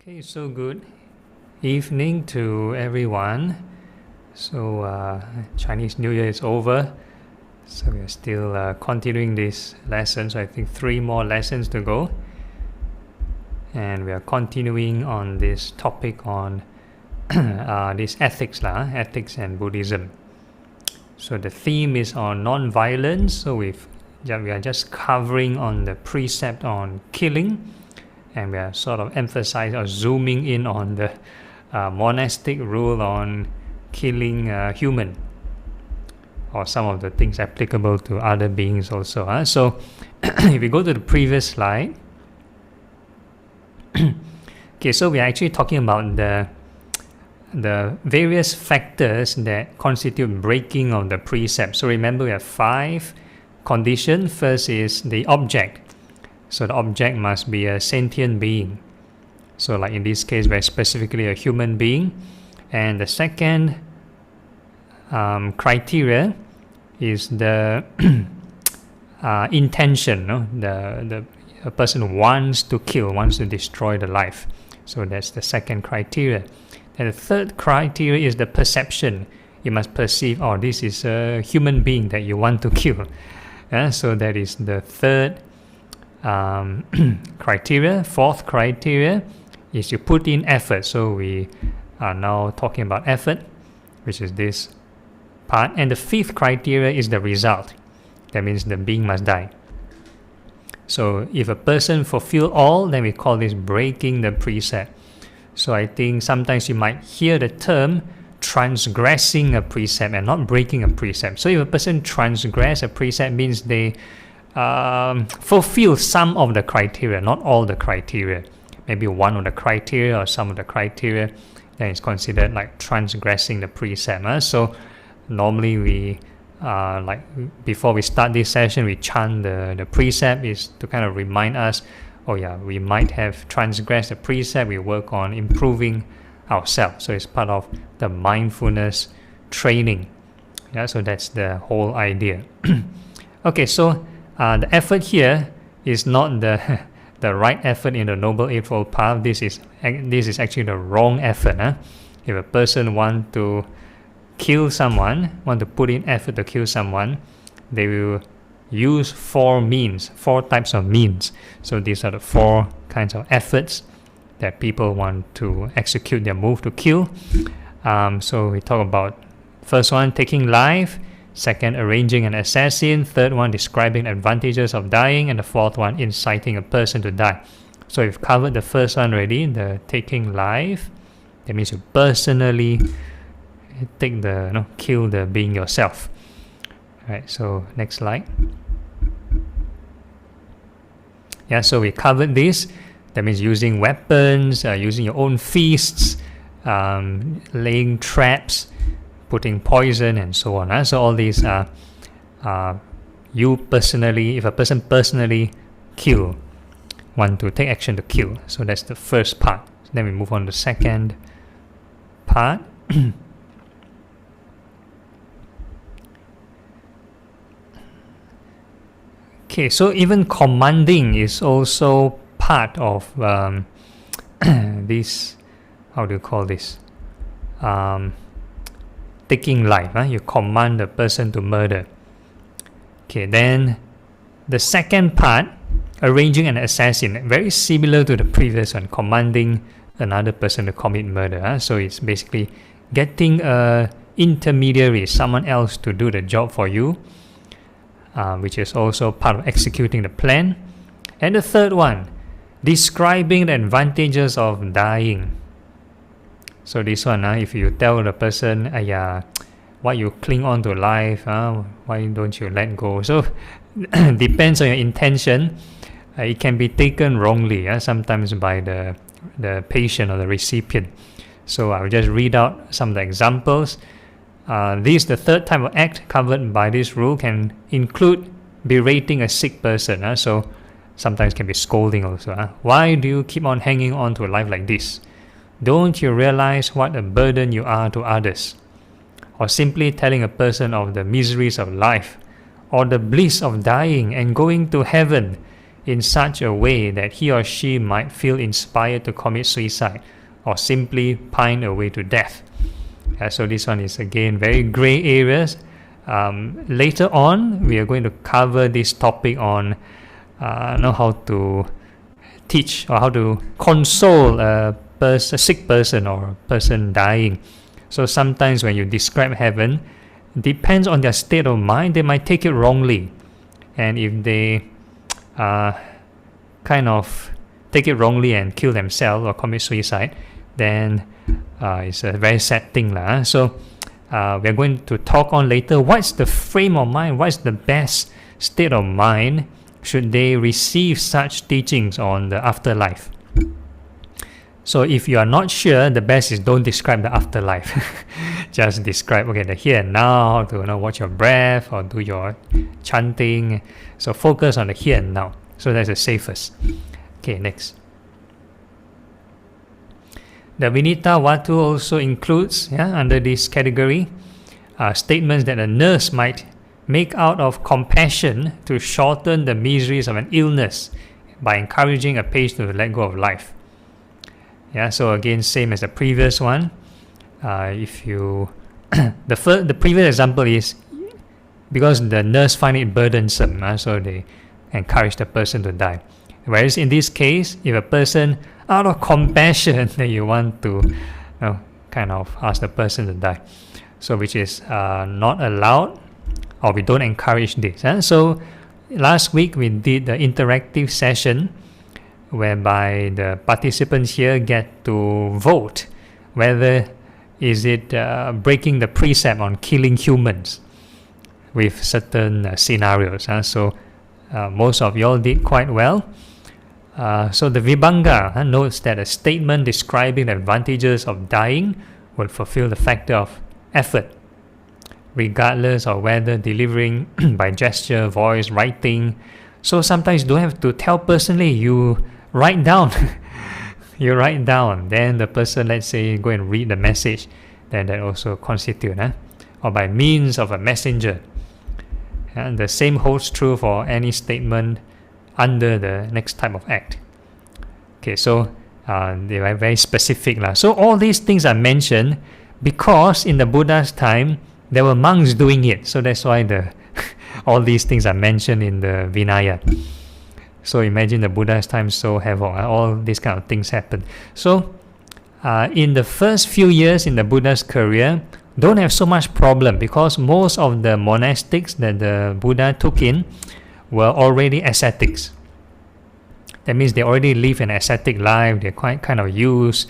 Okay, so good evening to everyone. Chinese New Year is over, so we are still continuing this lesson. So I think 3 more lessons to go, and we are continuing on this topic on this ethics and Buddhism. So the theme is on non-violence. So we are just covering on the precept on killing. And we are sort of emphasizing or zooming in on the monastic rule on killing human, or some of the things applicable to other beings also. So if we go to the previous slide, okay, so we are actually talking about the various factors that constitute breaking of the precept. So remember, we have 5 conditions. First is the object. So the object must be a sentient being. So like in this case, very specifically a human being. And the second criteria is the intention. A person wants to kill, wants to destroy the life. So that's the second criteria. And the third criteria is the perception. You must perceive, oh, this is a human being that you want to kill. So that is the third criteria. Fourth criteria is you put in effort. So we are now talking about effort, which is this part. And the fifth criteria is the result. That means the being must die. So if a person fulfill all, then we call this breaking the precept. So I think sometimes you might hear the term transgressing a precept and not breaking a precept. So if a person transgress a precept, means they fulfill some of the criteria, not all the criteria. Maybe one of the criteria or some of the criteria, then it's considered like transgressing the precept. So normally we, like before we start this session, we chant the precept, is to kind of remind us, oh yeah, we might have transgressed the precept, we work on improving ourselves. So it's part of the mindfulness training. Yeah, so that's the whole idea. Okay, so the effort here is not the right effort in the Noble Eightfold Path. This is actually the wrong effort. If a person want to kill someone, want to put in effort to kill someone, they will use 4 types of means. So these are the 4 kinds of efforts that people want to execute their move to kill. So we talk about first one, taking life. Second, arranging an assassin. Third one, describing advantages of dying. And the fourth one, inciting a person to die. So we've covered the first one already, the taking life. That means you personally kill the being yourself. Alright, so next slide. Yeah, so we covered this. That means using weapons, using your own fists, laying traps, putting poison and so on. So all these are you personally, if a person personally want to take action to kill. So that's the first part. Then we move on to the second part. Okay, so even commanding is also part of this, how do you call this? Taking life. You command the person to murder. Okay, then the second part, arranging an assassin, very similar to the previous one, commanding another person to commit murder. So it's basically getting a intermediary, someone else to do the job for you, which is also part of executing the plan. And the third one, describing the advantages of dying. So this one, if you tell the person, why you cling on to life, why don't you let go? So depends on your intention. It can be taken wrongly, sometimes by the patient or the recipient. So I'll just read out some of the examples. The third type of act covered by this rule can include berating a sick person. So sometimes can be scolding also. Why do you keep on hanging on to a life like this? Don't you realize what a burden you are to others? Or simply telling a person of the miseries of life, or the bliss of dying and going to heaven, in such a way that he or she might feel inspired to commit suicide or simply pine away to death. So this one is again very gray areas. Later on, we are going to cover this topic on how to teach or how to console a sick person or a person dying. So sometimes when you describe heaven, depends on their state of mind, they might take it wrongly. And if they kind of take it wrongly and kill themselves or commit suicide, then it's a very sad thing. So we're going to talk on later what's the frame of mind, what's the best state of mind should they receive such teachings on the afterlife. So if you are not sure, the best is don't describe the afterlife. Just describe, the here and now, to watch your breath or do your chanting. So focus on the here and now. So that's the safest. Okay, next. The Vinita Vatu also includes, under this category, statements that a nurse might make out of compassion to shorten the miseries of an illness by encouraging a patient to let go of life. So again, same as the previous one. If you the previous example is because the nurse find it burdensome, so they encourage the person to die. Whereas in this case, if a person out of compassion, then you want to kind of ask the person to die. So which is not allowed, or we don't encourage this. So last week we did the interactive session whereby the participants here get to vote whether is it breaking the precept on killing humans with certain scenarios. So most of y'all did quite well. So the Vibhanga notes that a statement describing the advantages of dying would fulfill the factor of effort, regardless of whether delivering by gesture, voice, writing. So sometimes you don't have to tell personally, you write down. You write down, then the person, let's say, go and read the message, then that also constitute, or by means of a messenger. And the same holds true for any statement under the next type of act. Okay, so they are very specific. So all these things are mentioned because in the Buddha's time, there were monks doing it. So that's why all these things are mentioned in the Vinaya. So imagine the Buddha's time so havoc, all these kind of things happen. So in the first few years in the Buddha's career, don't have so much problem because most of the monastics that the Buddha took in were already ascetics. That means they already live an ascetic life, they're quite kind of used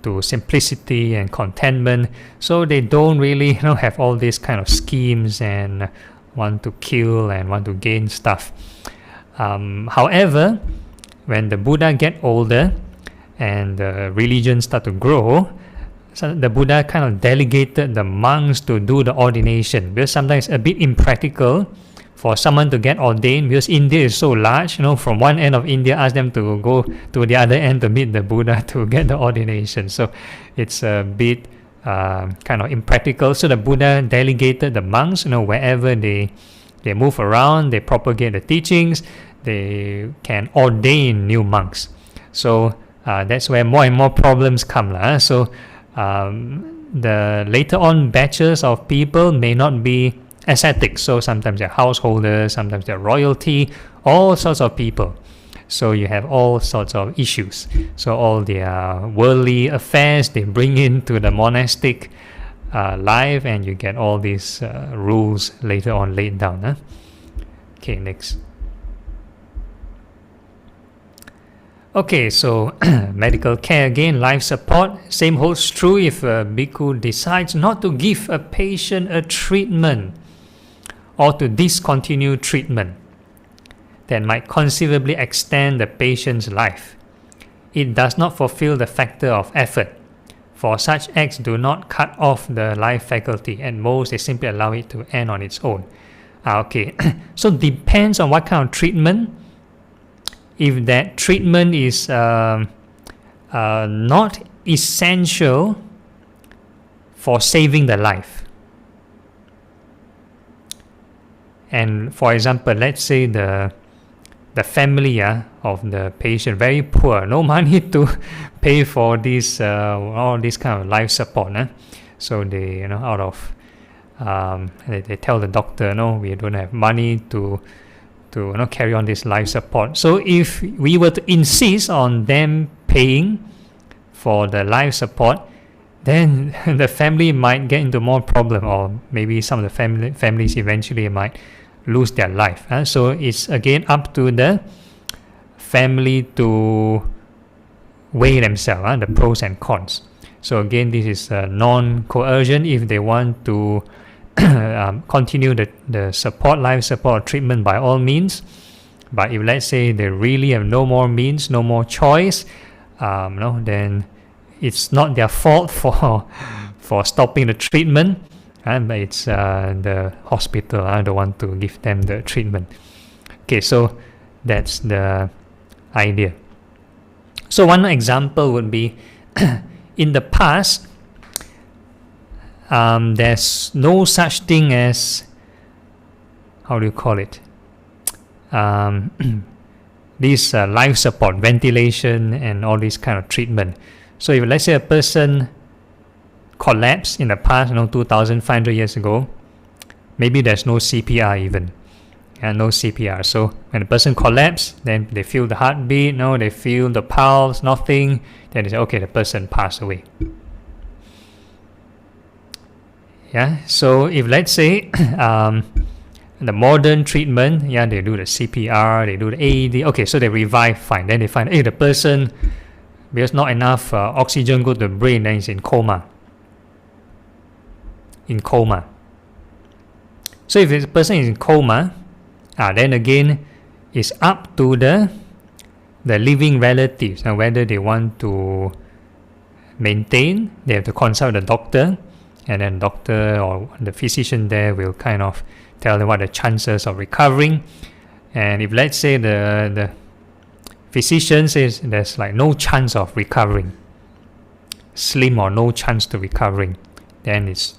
to simplicity and contentment. So they don't really have all these kind of schemes and want to kill and want to gain stuff. However, when the Buddha get older and the religion start to grow, so the Buddha kind of delegated the monks to do the ordination, because sometimes it's a bit impractical for someone to get ordained because India is so large. From one end of India, ask them to go to the other end to meet the Buddha to get the ordination. So it's a bit kind of impractical. So the Buddha delegated the monks, wherever they move around, they propagate the teachings, they can ordain new monks. So that's where more and more problems come. So the later on batches of people may not be ascetics. So sometimes they're householders, sometimes they're royalty, all sorts of people. So you have all sorts of issues. So all their worldly affairs they bring into the monastic life, and you get all these rules later on laid down. Okay, next. Okay, so medical care again, life support. Same holds true if a bhikkhu decides not to give a patient a treatment or to discontinue treatment that might conceivably extend the patient's life. It does not fulfill the factor of effort, for such acts do not cut off the life faculty. At most, they simply allow it to end on its own. Okay, so depends on what kind of treatment. If that treatment is not essential for saving the life, and for example, let's say the the family of the patient very poor, no money to pay for this all this kind of life support. So they out of they tell the doctor, no, we don't have money to carry on this life support. So if we were to insist on them paying for the life support, then the family might get into more problem, or maybe some of the families eventually might lose their life. So it's again up to the family to weigh themselves, the pros and cons. So again, this is non-coercion. If they want to continue the support, life support treatment, by all means. But if let's say they really have no more means, no more choice, then it's not their fault for stopping the treatment, but it's the hospital don't want to give them the treatment. Okay, so that's the idea. So one example would be in the past, there's no such thing as, how do you call it, this life support, ventilation, and all this kind of treatment. So if let's say a person collapsed in the past, 2,500 years ago, maybe there's no CPR even, and no CPR. So when the person collapsed, then they feel the heartbeat, they feel the pulse, nothing, then they say, okay, the person passed away. So if let's say the modern treatment, they do the CPR, they do the AED, okay, so they revive, fine. Then they find, the person, because not enough oxygen go to the brain, then he's in coma. So if the person is in coma, then again, it's up to the living relatives and whether they want to maintain. They have to consult the doctor, and then the doctor or the physician there will kind of tell them what the chances of recovering. And if let's say the physician says there's like no chance of recovering, slim or no chance to recovering, then it's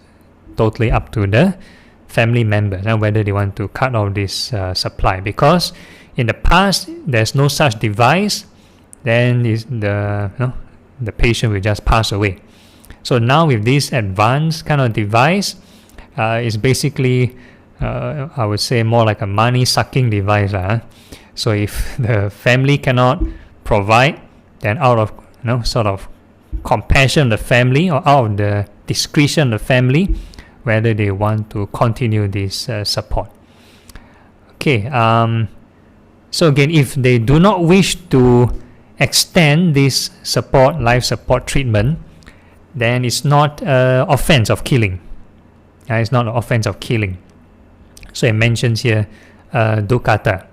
totally up to the family members and whether they want to cut off this supply. Because in the past there's no such device, then the patient will just pass away. So now with this advanced kind of device, it's basically I would say more like a money sucking device. So if the family cannot provide, then out of sort of compassion of the family, or out of the discretion of the family, whether they want to continue this support. Okay, so again, if they do not wish to extend this support, life support treatment, then it's not offense of killing. It's not an offense of killing. So it mentions here dukkata.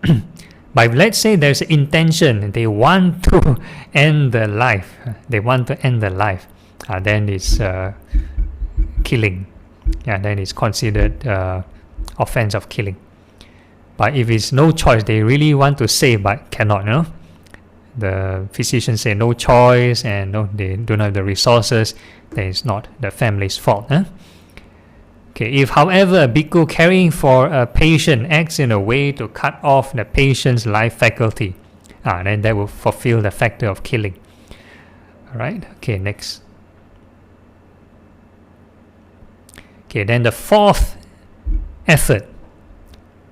But let's say there's an intention, they want to end the life, then it's killing. Then it's considered offense of killing. But if it's no choice, they really want to save but cannot, the physician say no choice and they don't have the resources, then it's not the family's fault. Okay, if however a bhikkhu caring for a patient acts in a way to cut off the patient's life faculty, then that will fulfill the factor of killing. Alright, okay, next. Okay, then the fourth effort,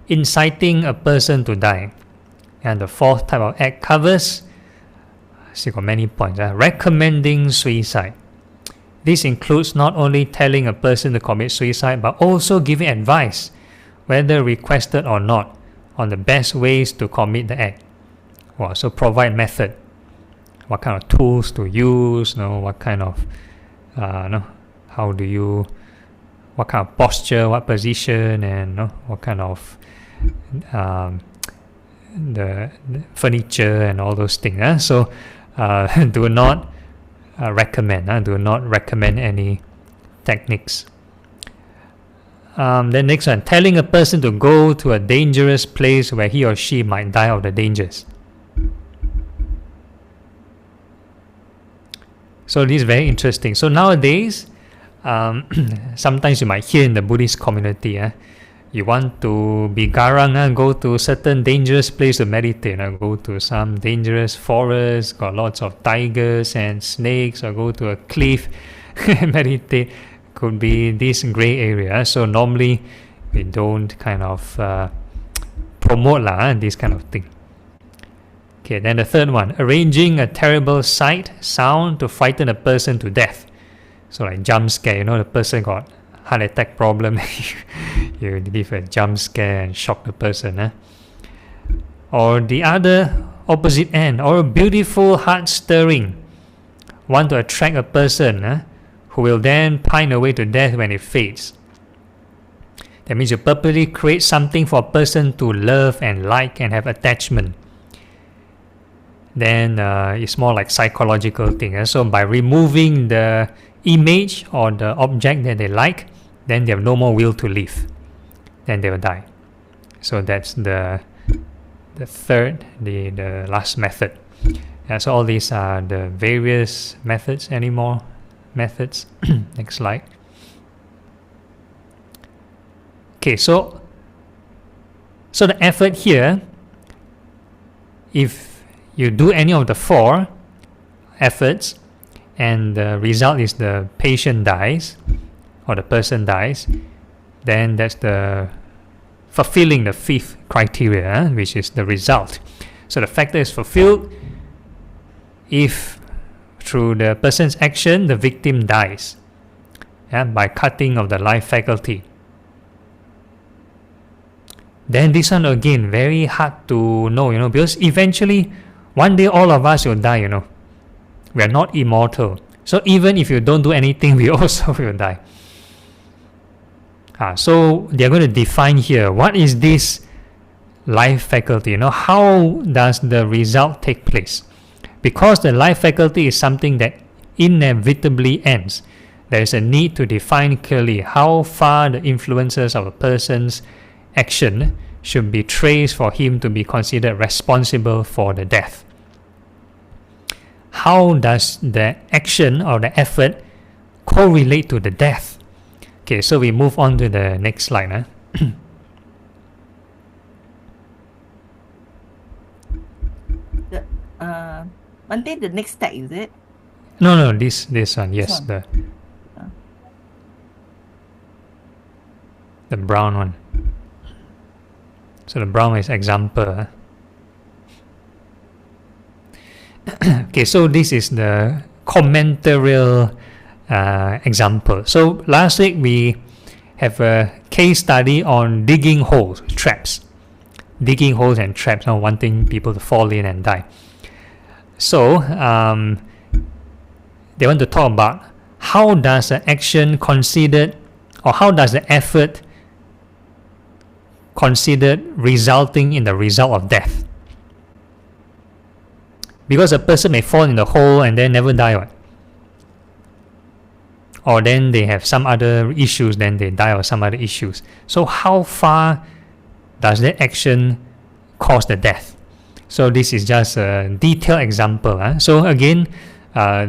inciting a person to die. And the fourth type of act covers, so got many points, recommending suicide. This includes not only telling a person to commit suicide, but also giving advice, whether requested or not, on the best ways to commit the act. So provide method, what kind of tools to use, what kind of, how do you, what kind of posture, what position, and what kind of the furniture and all those things. So do not recommend any techniques. Then next one, telling a person to go to a dangerous place where he or she might die of the dangers. So this is very interesting. So nowadays, sometimes you might hear in the Buddhist community, You want to be garang, go to certain dangerous place to meditate, go to some dangerous forest, got lots of tigers and snakes, or go to a cliff, meditate. Could be this gray area. So normally we don't kind of promote this kind of thing. Okay, then the third one, arranging a terrible sight, sound to frighten a person to death. So like jump scare, the person got heart attack problem, you give a jump scare and shock the person. Or the other opposite end, or a beautiful heart stirring, want to attract a person who will then pine away to death when it fades. That means you purposely create something for a person to love and like and have attachment. Then it's more like psychological thing. So by removing the image or the object that they like, then they have no more will to live. Then they will die. So that's the third, the last method. So all these are the various methods. Any more methods? Next slide. Okay, so the effort here, if you do any of the four efforts and the result is the patient dies or the person dies, then that's the fulfilling the fifth criteria, which is the result. So the factor is fulfilled if through the person's action the victim dies by cutting of the life faculty. Then this one again very hard to know, because eventually one day all of us will die, We are not immortal. So even if you don't do anything, we also will die. So they are going to define here, what is this life faculty? How does the result take place? Because the life faculty is something that inevitably ends, there is a need to define clearly how far the influences of a person's action should be traced for him to be considered responsible for the death. How does the action or the effort correlate to the death? Okay, so we move on to the next slide. Monday, the next tag, is it? No, this one, yes, this one. The brown one. So the brown is example. Okay, so this is the commentarial example. So last week we have a case study on digging holes, traps. Digging holes and traps, not wanting people to fall in and die. So they want to talk about how does the action considered, or how does the effort considered resulting in the result of death. Because a person may fall in the hole and then never die, or then they have some other issues, then they die of some other issues. So how far does that action cause the death? So this is just a detailed example. So again,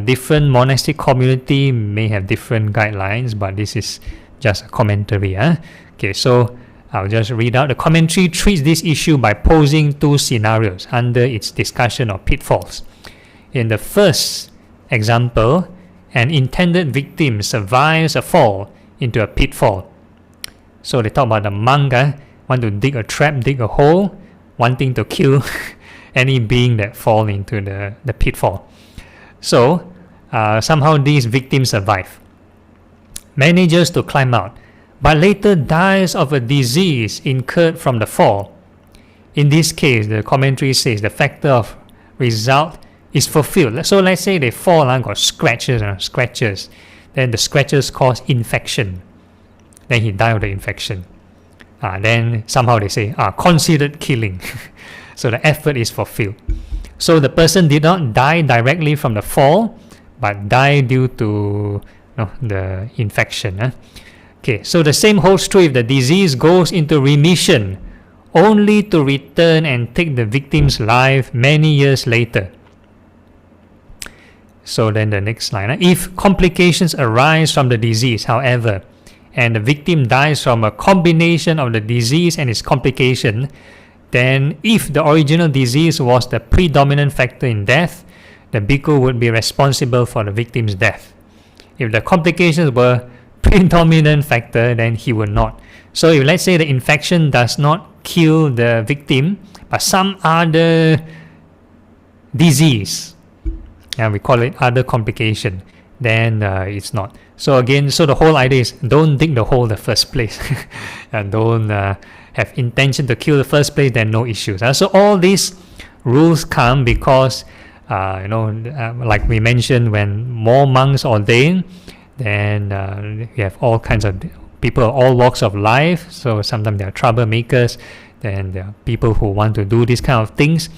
different monastic community may have different guidelines, but this is just a commentary. Okay, so I'll just read out. The commentary treats this issue by posing two scenarios under its discussion of pitfalls. In the first example, an intended victim survives a fall into a pitfall. So they talk about the monk want to dig a trap, dig a hole, wanting to kill any being that fall into the pitfall. So somehow these victims survive, manages to climb out, but later dies of a disease incurred from the fall. In this case, the commentary says the factor of result is fulfilled. So let's say they fall and got scratches. Then the scratches cause infection. Then he died of the infection. Then somehow they say considered killing. So the effort is fulfilled. So the person did not die directly from the fall, but died due to the infection. Okay, so the same holds true if the disease goes into remission, only to return and take the victim's life many years later. So then the next line. If complications arise from the disease, however, and the victim dies from a combination of the disease and its complication, then if the original disease was the predominant factor in death, the bhikkhu would be responsible for the victim's death. If the complications were predominant factor, then he would not. So if let's say the infection does not kill the victim, but some other disease, and we call it other complication, then it's not. So again, so the whole idea is don't dig the hole in the first place, and don't have intention to kill the first place, then no issues. So all these rules come because like we mentioned, when more monks ordain, then we have all kinds of people of all walks of life. So sometimes there are troublemakers, then there are people who want to do these kind of things.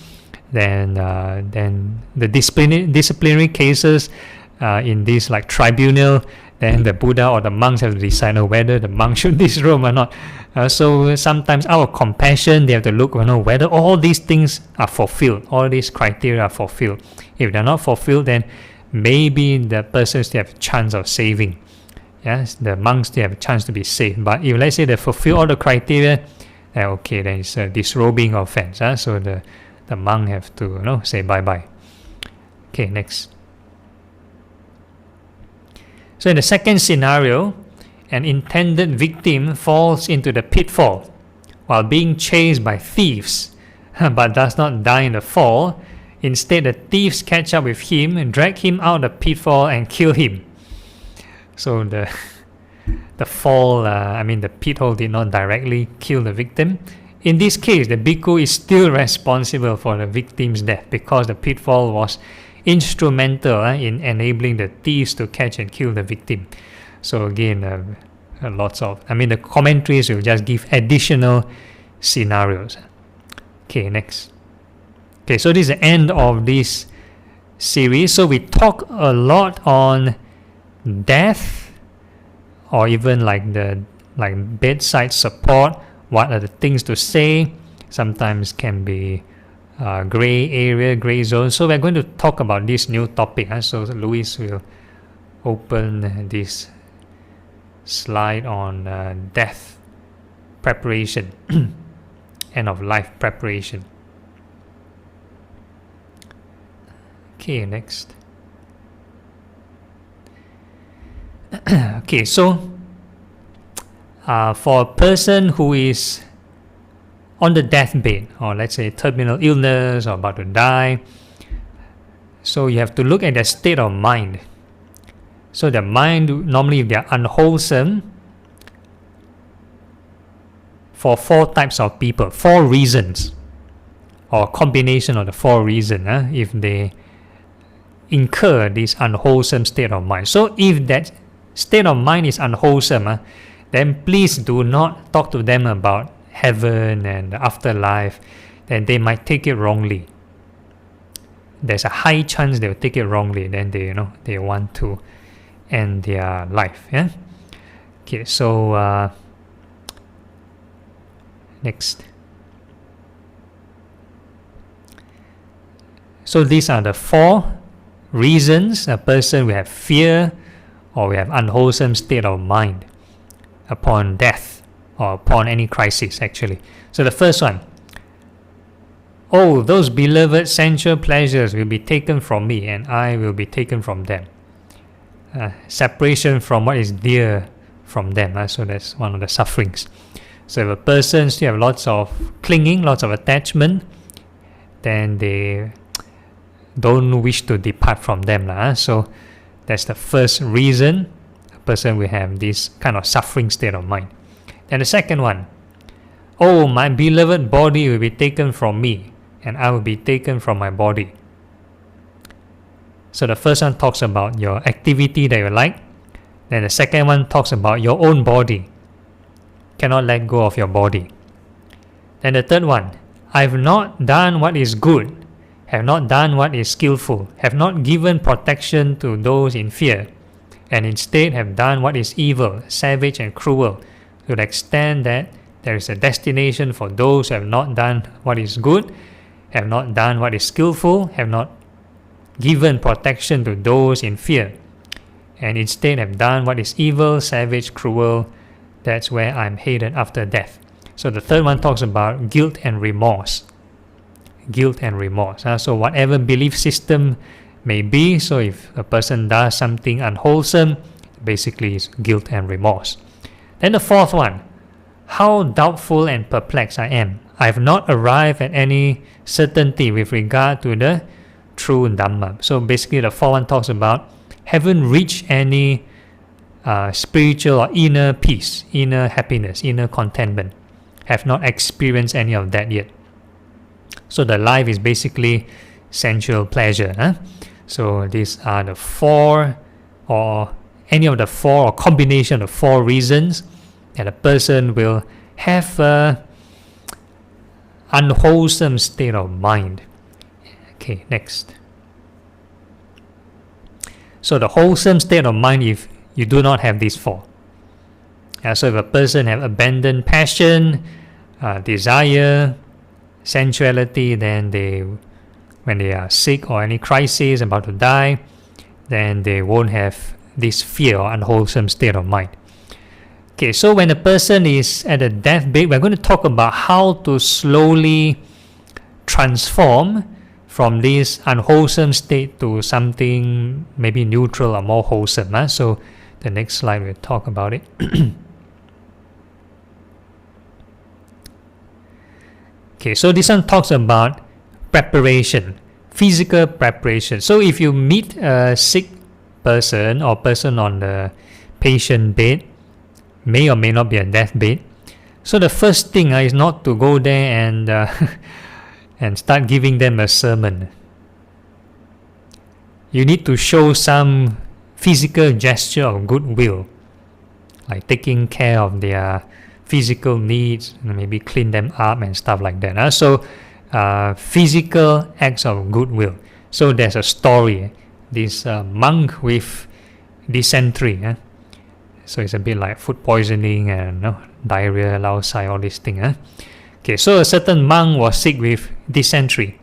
Then the disciplinary cases in this like tribunal, then the Buddha or the monks have to decide whether the monk should disrobe or not. So sometimes out of compassion, they have to look whether all these things are fulfilled, all these criteria are fulfilled. If they're not fulfilled, then maybe the person still have a chance of saving. Yes, the monks still have a chance to be saved. But if let's say they fulfill all the criteria, then okay, then it's a disrobing offense. So the monk have to say bye-bye. Okay, next. So in the second scenario, an intended victim falls into the pitfall while being chased by thieves, but does not die in the fall. Instead, the thieves catch up with him and drag him out the pitfall and kill him. So the fall, the pit hole did not directly kill the victim. In this case, the bhikkhu is still responsible for the victim's death because the pitfall was instrumental in enabling the thieves to catch and kill the victim. So again, lots of, the commentaries will just give additional scenarios. Okay, next. Okay, so this is the end of this series. So we talk a lot on death, or even like bedside support. What are the things to say? Sometimes can be gray area, gray zone. So we're going to talk about this new topic. So Louis will open this slide on death preparation, end of life preparation. Okay, next. Okay, so for a person who is on the deathbed, or let's say terminal illness or about to die, so you have to look at their state of mind. So the mind, normally if they are unwholesome, for 4 types of people, 4 reasons, or combination of the 4 reasons, if they incur this unwholesome state of mind. So if that state of mind is unwholesome, then please do not talk to them about heaven and the afterlife. Then they might take it wrongly. There's a high chance they'll take it wrongly. Then they want to end their life. Yeah. Okay. So next. So these are the 4 reasons a person will have fear or will have unwholesome state of mind upon death or upon any crisis actually. So the first one, those beloved sensual pleasures will be taken from me and I will be taken from them. Separation from what is dear from them. So that's one of the sufferings. So if a person still have lots of clinging, lots of attachment, then they don't wish to depart from them. So that's the first reason a person will have this kind of suffering state of mind. And the second one, my beloved body will be taken from me and I will be taken from my body. So the first one talks about your activity that you like. Then the second one talks about your own body. Cannot let go of your body. Then the third one, I've not done what is good, have not done what is skillful, have not given protection to those in fear, and instead have done what is evil, savage and cruel, to the extent that there is a destination for those who have not done what is good, have not done what is skillful, have not given protection to those in fear, and instead have done what is evil, savage, cruel, That's where I'm headed after death. So the third one talks about guilt and remorse. Guilt and remorse. So whatever belief system may be, so if a person does something unwholesome, basically it's guilt and remorse. Then the fourth one, how doubtful and perplexed I am. I have not arrived at any certainty with regard to the true Dhamma. So basically the fourth one talks about haven't reached any spiritual or inner peace, inner happiness, inner contentment. Have not experienced any of that yet. So the life is basically sensual pleasure. So these are the four, or any of the four, or combination of four reasons that a person will have a unwholesome state of mind. Okay, next. So the wholesome state of mind, if you do not have these four. So if a person have abandoned passion, desire, sensuality, then when they are sick or any crisis, about to die, then they won't have this fear or unwholesome state of mind. Okay, so when a person is at a deathbed, we're going to talk about how to slowly transform from this unwholesome state to something maybe neutral or more wholesome. So the next slide we'll talk about it. Okay, so this one talks about preparation, physical preparation. So if you meet a sick person or person on the patient bed, may or may not be a deathbed, so the first thing is not to go there and and start giving them a sermon. You need to show some physical gesture of goodwill, like taking care of their physical needs, maybe clean them up and stuff like that. So physical acts of goodwill. So there's a story, this monk with dysentery. So it's a bit like food poisoning and diarrhea, lao sai, all these things. Okay, so a certain monk was sick with dysentery.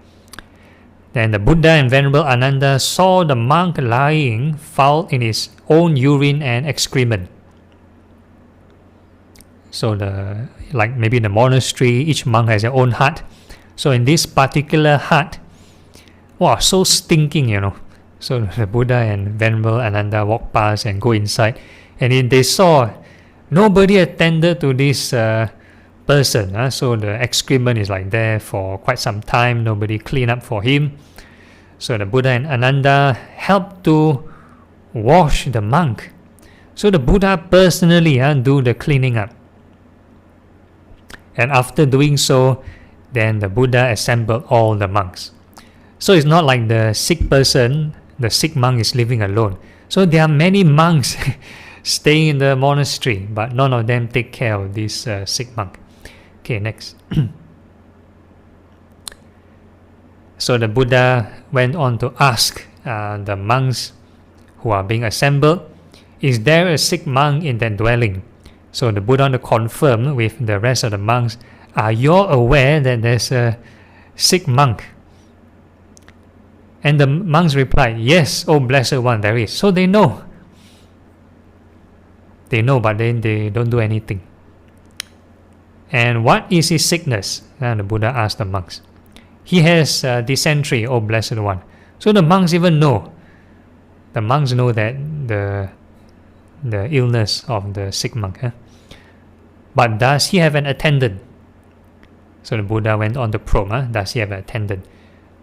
Then the Buddha and Venerable Ananda saw the monk lying foul in his own urine and excrement. So like maybe in the monastery, each monk has their own hut. So in this particular hut, wow, so stinking, So the Buddha and Venerable Ananda walk past and go inside, and they saw nobody attended to this person. So the excrement is like there for quite some time, nobody clean up for him. So the Buddha and Ananda helped to wash the monk. So the Buddha personally do the cleaning up. And after doing so, then the Buddha assembled all the monks. So it's not like the sick person, the sick monk is living alone. So there are many monks staying in the monastery, but none of them take care of this sick monk. Okay, next. So the Buddha went on to ask the monks who are being assembled, is there a sick monk in that dwelling? So the Buddha wanted to confirm with the rest of the monks, are you aware that there's a sick monk? And the monks replied, yes, oh blessed one, there is. So they know. They know, but then they don't do anything. And what is his sickness? And the Buddha asked the monks. He has dysentery, oh blessed one. So the monks even know. The monks know that the illness of the sick monk. But does he have an attendant? So the Buddha went on to probe, does he have an attendant?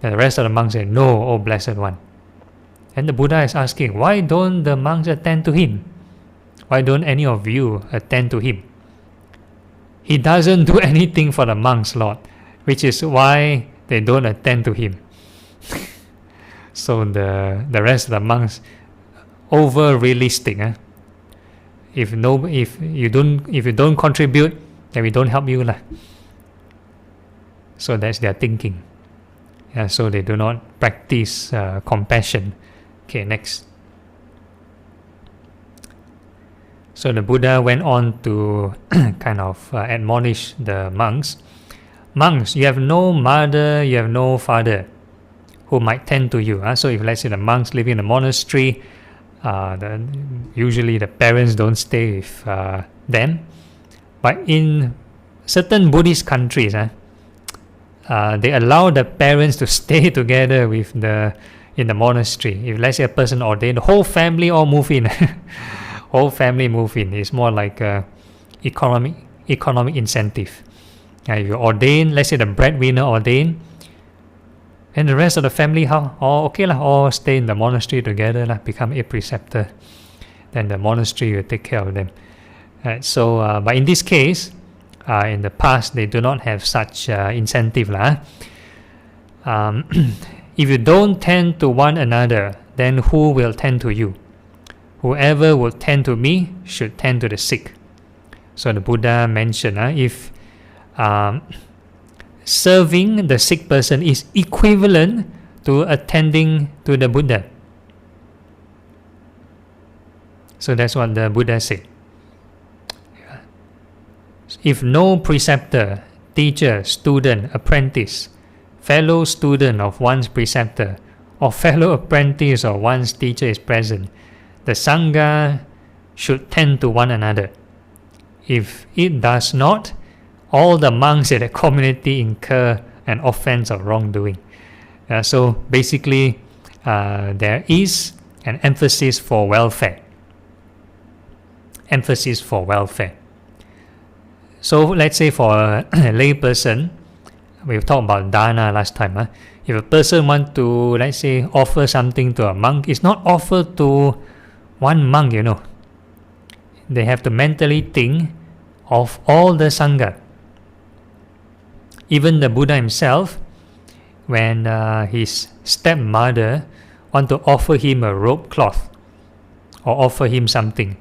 And the rest of the monks said, no, oh blessed one. And the Buddha is asking, why don't the monks attend to him? Why don't any of you attend to him? He doesn't do anything for the monks, Lord, which is why they don't attend to him. So the rest of the monks, over realistic. If you don't contribute, then we don't help you lah. So that's their thinking. So they do not practice compassion. Okay, next. So the Buddha went on to kind of admonish the monks. Monks, you have no mother, you have no father who might tend to you. So if let's say the monks live in a monastery, usually the parents don't stay with them. But in certain Buddhist countries, they allow the parents to stay together with in the monastery. If let's say a person ordained, the whole family all move in. Whole family move in. It's more like a economic incentive. If you ordain, let's say the breadwinner ordained, and the rest of the family, all stay in the monastery together, become a preceptor. Then the monastery will take care of them. But in this case, in the past, they do not have such incentive. If you don't tend to one another, then who will tend to you? Whoever will tend to me should tend to the sick. So the Buddha mentioned, if serving the sick person is equivalent to attending to the Buddha. So that's what the Buddha said. If no preceptor, teacher, student, apprentice, fellow student of one's preceptor, or fellow apprentice of one's teacher is present, the Sangha should tend to one another. If it does not, all the monks in the community incur an offense of wrongdoing. So basically, there is an emphasis for welfare. Emphasis for welfare. So let's say for a lay person, we've talked about dana last time. If a person wants to, let's say, offer something to a monk, it's not offered to one monk, They have to mentally think of all the Sangha. Even the Buddha himself, when his stepmother want to offer him a robe cloth or offer him something,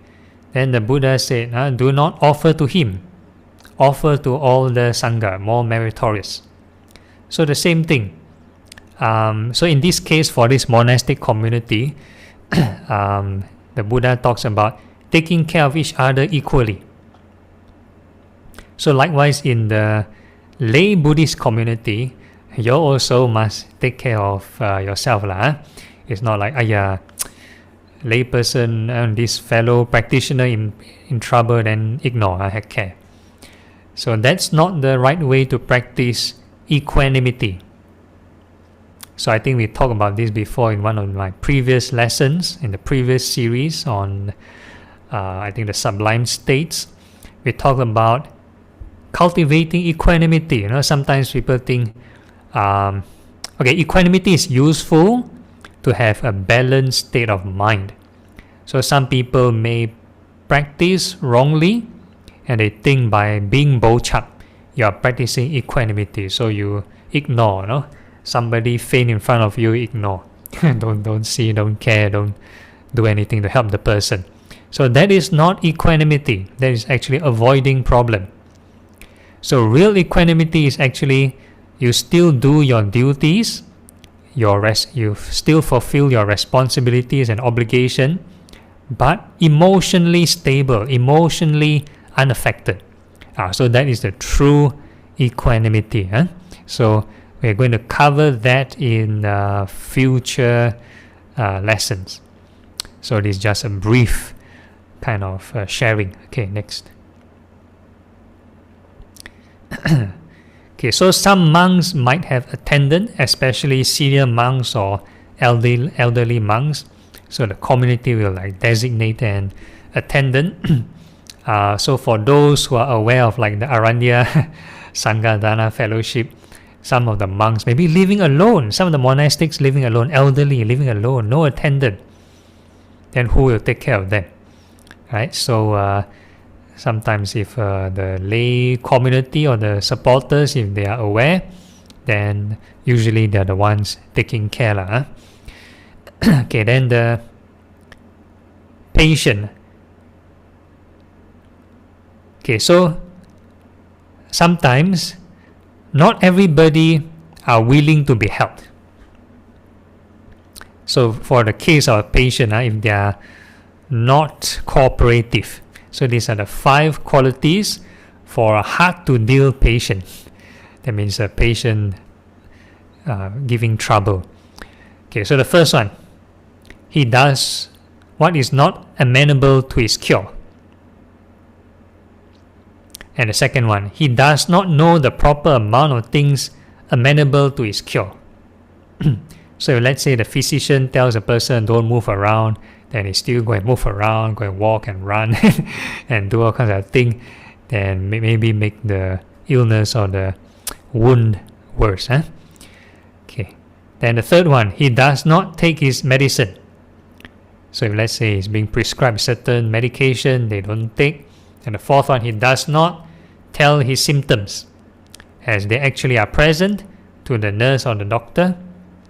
then the Buddha said, do not offer to him. Offer to all the Sangha, more meritorious. So the same thing. So in this case, for this monastic community, the Buddha talks about taking care of each other equally. So likewise, in the lay Buddhist community, you also must take care of yourself. It's not like, lay person, this fellow practitioner in trouble, then ignore, heck care. So that's not the right way to practice equanimity. So I think we talked about this before in one of my previous lessons, in the previous series on, I think, the sublime states. We talked about cultivating equanimity. Sometimes people think, equanimity is useful to have a balanced state of mind. So some people may practice wrongly, and they think by being bochap, you are practicing equanimity. So you ignore, somebody faint in front of you, ignore. don't see, don't care, don't do anything to help the person. So that is not equanimity. That is actually avoiding problem. So real equanimity is actually you still do your duties, you still fulfill your responsibilities and obligation, but emotionally stable, emotionally unaffected. So that is the true equanimity. So we're going to cover that in future lessons. So this is just a brief kind of sharing. Okay, next. Okay, so some monks might have attendant, especially senior monks or elderly monks. So the community will designate an attendant. So for those who are aware of the Aranya Sangha Dana Fellowship, some of the monks may be living alone. Some of the monastics living alone, elderly living alone, no attendant. Then who will take care of them? Right? So sometimes if the lay community or the supporters, if they are aware, then usually they are the ones taking care. Okay, then the patient. Okay, so sometimes not everybody are willing to be helped. So for the case of a patient, if they are not cooperative, so these are the 5 qualities for a hard-to-deal patient. That means a patient giving trouble. Okay, so the first one, he does what is not amenable to his cure. And the second one, he does not know the proper amount of things amenable to his cure. So let's say the physician tells a person don't move around, then he still go and move around, go and walk and run and do all kinds of things, then maybe make the illness or the wound worse. Okay. Then the third one, he does not take his medicine. So if let's say he's being prescribed certain medication, they don't take. And the fourth one, he does not tell his symptoms as they actually are present to the nurse or the doctor,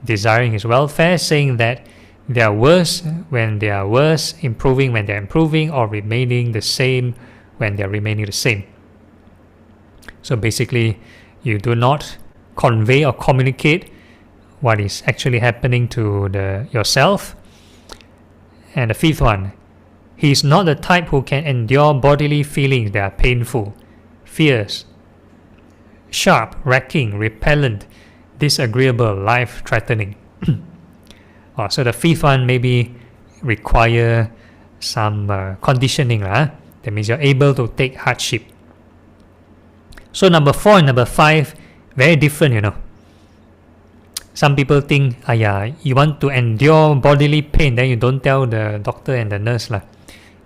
desiring his welfare, saying that they are worse when they are worse, improving when they are improving, or remaining the same when they are remaining the same. So basically, you do not convey or communicate what is actually happening to yourself. And the fifth one, he is not the type who can endure bodily feelings that are painful, fierce, sharp, racking, repellent, disagreeable, life-threatening. So the fifth one maybe require some conditioning. That means you're able to take hardship. So number 4 and number 5, very different. Some people think, you want to endure bodily pain, then you don't tell the doctor and the nurse.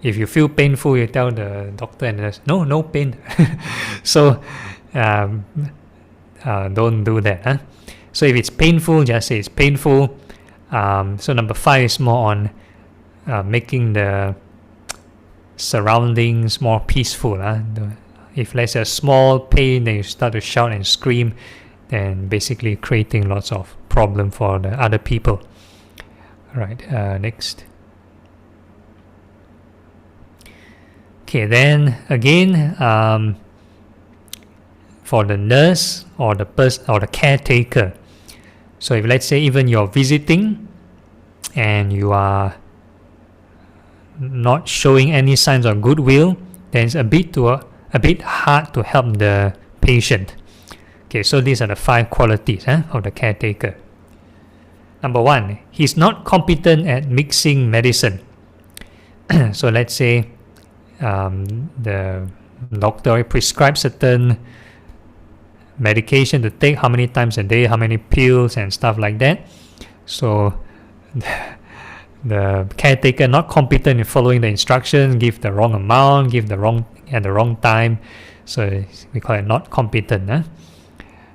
If you feel painful, you tell the doctor and the nurse, no pain. So don't do that. So if it's painful, just say it's painful. So number 5 is more on making the surroundings more peaceful. If let's say a small pain, then you start to shout and scream, then basically creating lots of problem for the other people. Alright, next. Okay, then again, for the nurse or the person or the caretaker. So if let's say even you're visiting and you are not showing any signs of goodwill, then it's a bit hard to help the patient. Okay, so these are the 5 qualities of the caretaker. Number 1, he's not competent at mixing medicine. So let's say the doctor prescribes certain medication to take, how many times a day, how many pills and stuff like that. So the caretaker not competent in following the instructions, give the wrong amount, give the wrong at the wrong time. So we call it not competent.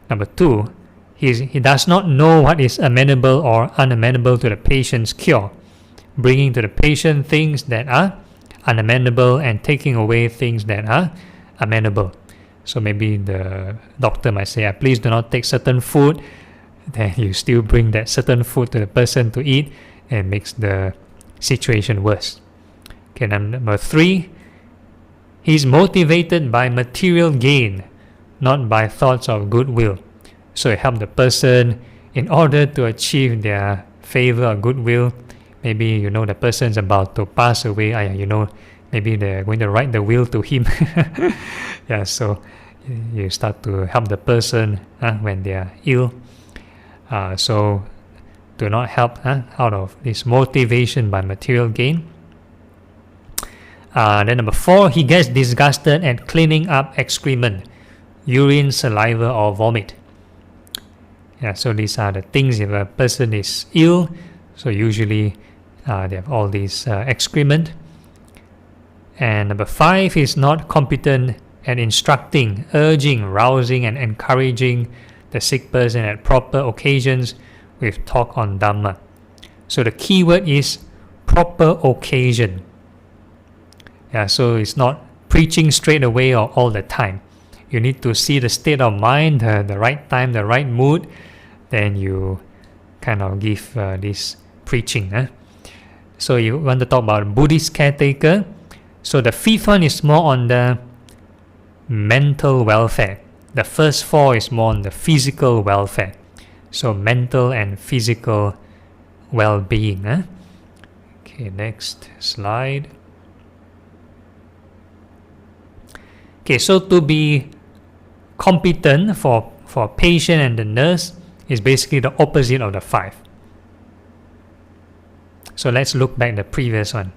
Number 2, he does not know what is amenable or unamenable to the patient's cure, bringing to the patient things that are unamenable and taking away things that are amenable. So maybe the doctor might say, please do not take certain food. Then you still bring that certain food to the person to eat, and makes the situation worse. Okay, number 3, he's motivated by material gain, not by thoughts of goodwill. So help the person in order to achieve their favor or goodwill. Maybe the person's about to pass away. Maybe they're going to write the will to him. So you start to help the person when they are ill. So do not help out of this motivation by material gain. Then number 4, he gets disgusted at cleaning up excrement, urine, saliva or vomit. So these are the things if a person is ill. So usually they have all these excrement. And number 5 is not competent at instructing, urging, rousing and encouraging the sick person at proper occasions with talk on Dhamma. So the key word is proper occasion. So it's not preaching straight away or all the time. You need to see the state of mind, the right time, the right mood. Then you kind of give this preaching. So you want to talk about Buddhist caretaker. So the 5th one is more on the mental welfare. The first 4 is more on the physical welfare. So mental and physical well-being. Okay, next slide. Okay, so to be competent for patient and the nurse is basically the opposite of the 5. So let's look back the previous one.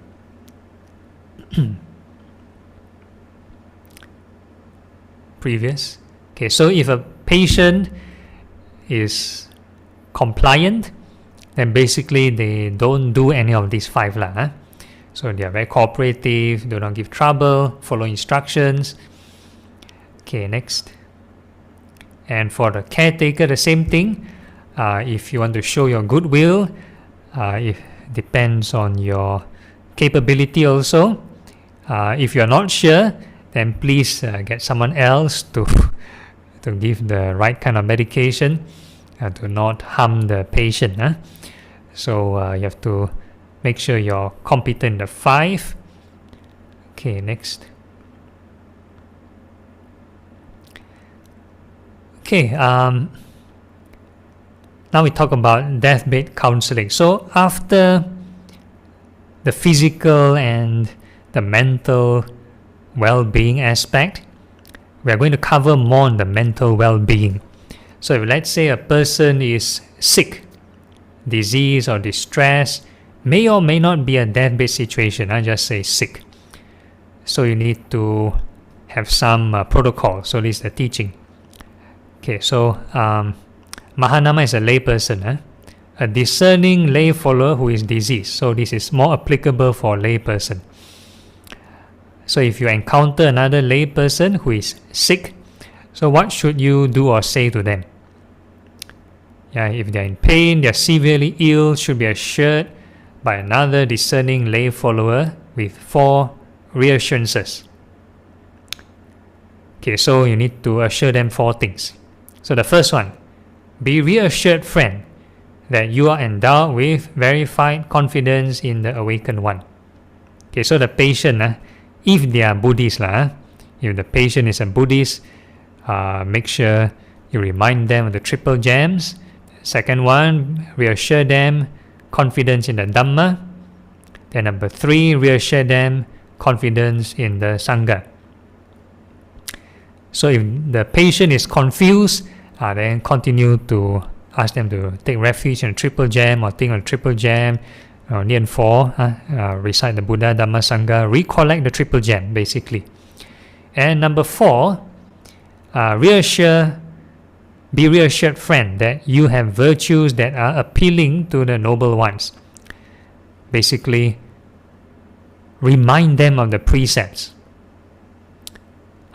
previous. Okay, so if a patient is compliant, then basically they don't do any of these 5 lah. Huh? So they are very cooperative, do not give trouble, follow instructions. Okay, next. And for the caretaker, the same thing. If you want to show your goodwill, it depends on your capability also. If you're not sure, then please get someone else to give the right kind of medication, to not harm the patient. Huh? So you have to make sure you're competent in the 5. Okay, next. Okay, now we talk about deathbed counseling. So after the physical and the mental well-being aspect, we are going to cover more on the mental well-being. So if let's say a person is sick, disease or distress, may or may not be a deathbed situation, I just say sick. So you need to have some protocol. So this is the teaching. Okay, so Mahanama is a lay person, a discerning lay follower who is diseased. So this is more applicable for lay person. So if you encounter another lay person who is sick, so what should you do or say to them? Yeah, if they are in pain, they are severely ill, should be assured by another discerning lay follower with 4 reassurances. Okay, so you need to assure them 4 things. So the first one, be reassured, friend, that you are endowed with verified confidence in the awakened one. Okay, so the patient, if they are Buddhist, if the patient is a Buddhist, make sure you remind them of the triple gems. Second one, reassure them confidence in the Dhamma. Then number 3, reassure them confidence in the Sangha. So if the patient is confused, then continue to ask them to take refuge in a triple gem, or think on triple gem, Nian 4, recite the Buddha, Dhamma, Sangha, recollect the triple gem basically. And number 4, be reassured, friend, that you have virtues that are appealing to the noble ones. Basically, remind them of the precepts.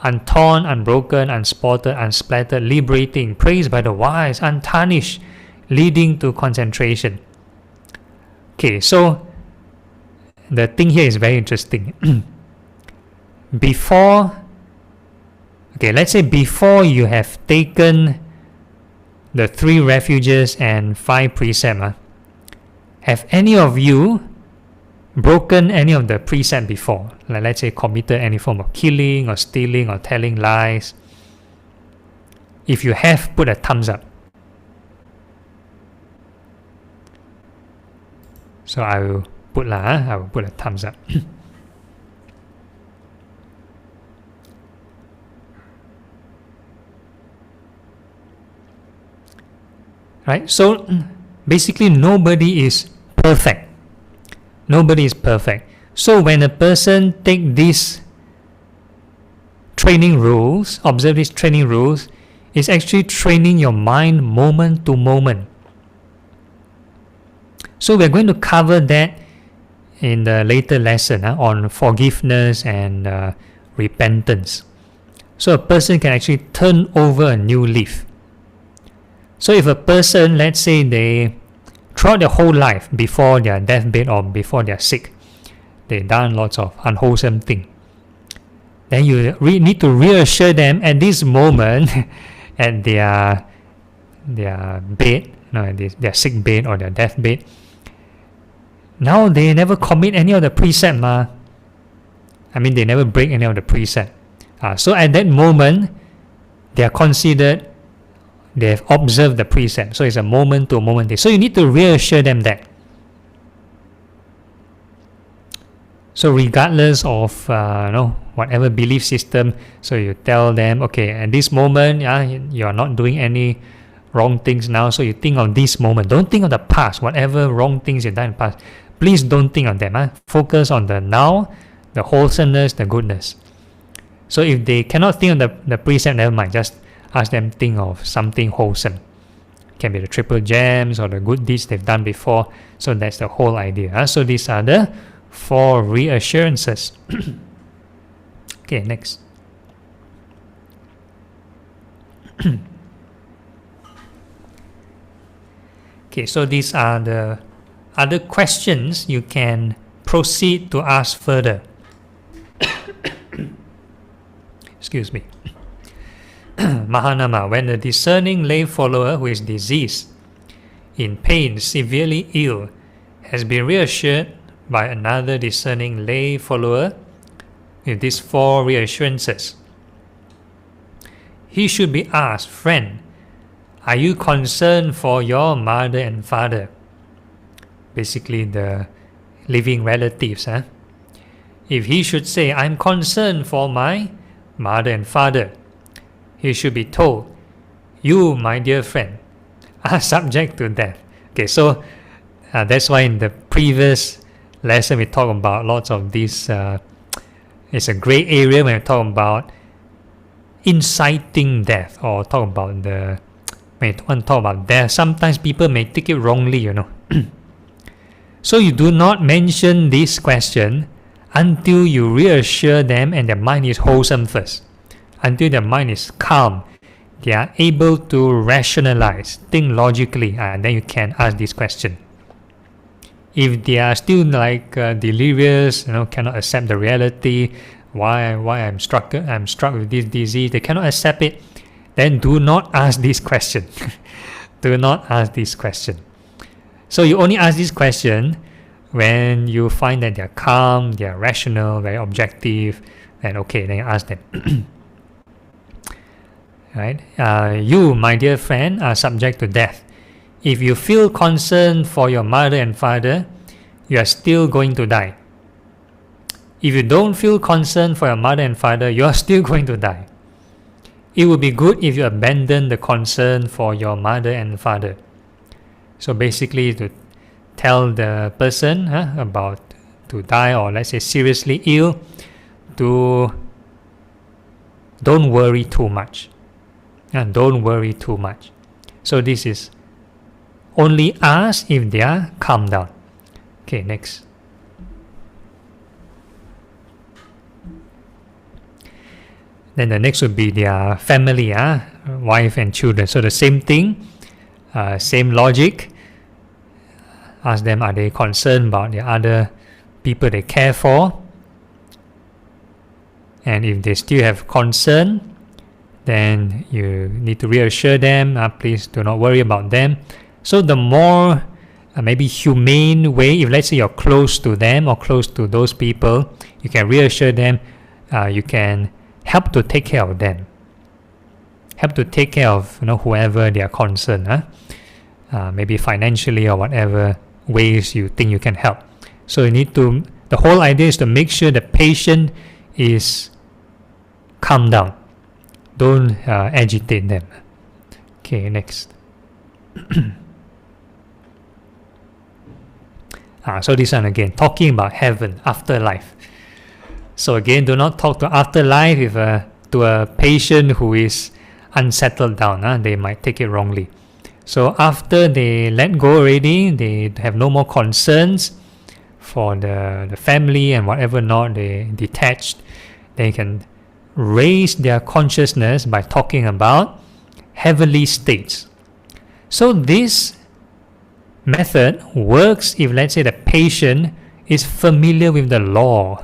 Untorn, unbroken, unspotted, unsplattered, liberating, praised by the wise, untarnished, leading to concentration. Okay, so the thing here is very interesting. Let's say before you have taken the 3 refuges and 5 precepts, have any of you broken any of the precept before? Like let's say committed any form of killing or stealing or telling lies? If you have, put a thumbs up. So I will put a thumbs up. Right? So basically nobody is perfect. Nobody is perfect. So when a person take these training rules, observe these training rules, it's actually training your mind moment to moment. So we're going to cover that in the later lesson on forgiveness and repentance. So a person can actually turn over a new leaf. So if a person, let's say they, throughout their whole life, before their deathbed or before they are sick, they done lots of unwholesome things, then you need to reassure them at this moment, at their bed, their sick bed or their deathbed. Now they never commit any of the precept. They never break any of the precept. So at that moment, they are considered, they have observed the precept. So it's a moment to moment thing. So you need to reassure them that. So regardless of whatever belief system, so you tell them, okay, at this moment, you are not doing any wrong things now. So you think of this moment. Don't think of the past. Whatever wrong things you've done in the past, please don't think of them. Focus on the now, the wholesomeness, the goodness. So if they cannot think of the precept, never mind, just ask them think of something wholesome. It can be the triple gems or the good deeds they've done before. So that's the whole idea. So these are the 4 reassurances. Okay, next. Okay, so these are the other questions you can proceed to ask further. Excuse me. Mahanama, when a discerning lay follower who is diseased, in pain, severely ill, has been reassured by another discerning lay follower with these 4 reassurances, he should be asked, friend, are you concerned for your mother and father? Basically the living relatives. If he should say, I'm concerned for my mother and father, he should be told, you, my dear friend, are subject to death. Okay, so that's why in the previous lesson we talk about lots of these. It's a gray area when we talk about inciting death, or talk about when you talk about death. Sometimes people may take it wrongly, So you do not mention this question until you reassure them and their mind is wholesome first. Until their mind is calm, they are able to rationalize, think logically, and then you can ask this question. If they are still delirious, cannot accept the reality, why I'm struck with this disease, they cannot accept it, then do not ask this question. Do not ask this question. So you only ask this question when you find that they're calm, they're rational, very objective, and okay, then you ask them. Right? You, my dear friend, are subject to death. If you feel concern for your mother and father, you are still going to die. If you don't feel concern for your mother and father, you are still going to die. It would be good if you abandon the concern for your mother and father. So basically, to tell the person about to die, or let's say seriously ill, to don't worry too much. And don't worry too much. So this is only asked if they are calmed down. Okay, next. Then the next would be their family, wife and children. So the same thing, same logic. Ask them, are they concerned about the other people they care for? And if they still have concern, then you need to reassure them, please do not worry about them. So the more maybe humane way, if let's say you're close to them or close to those people, you can reassure them, you can help to take care of them. Help to take care of whoever they are concerned, maybe financially or whatever ways you think you can help. So you need to, the whole idea is to make sure the patient is calm down. Don't agitate them. Okay, next. So this one again, talking about heaven, afterlife. So again, do not talk to afterlife if to a patient who is unsettled down. They might take it wrongly. So after they let go already, they have no more concerns for the family and whatever not, they detached, they can raise their consciousness by talking about heavenly states. So this method works if let's say the patient is familiar with the law,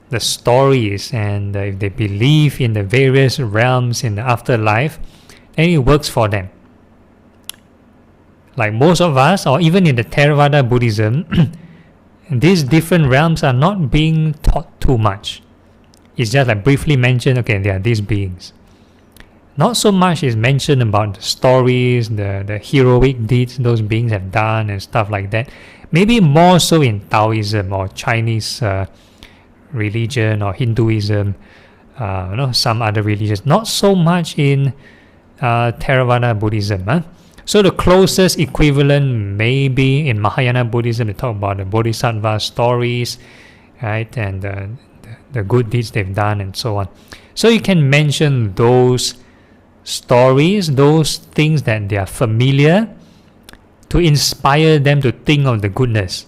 the stories, and if they believe in the various realms in the afterlife, then it works for them. Like most of us, or even in the Theravada Buddhism, these different realms are not being taught too much. It's just like briefly mentioned, okay, there are these beings. Not so much is mentioned about the stories, the heroic deeds those beings have done and stuff like that. Maybe more so in Taoism or Chinese religion or Hinduism, some other religions. Not so much in Theravada Buddhism. So the closest equivalent maybe in Mahayana Buddhism, they talk about the Bodhisattva stories, right, and the good deeds they've done, and so on. So you can mention those stories, those things that they are familiar, to inspire them to think of the goodness,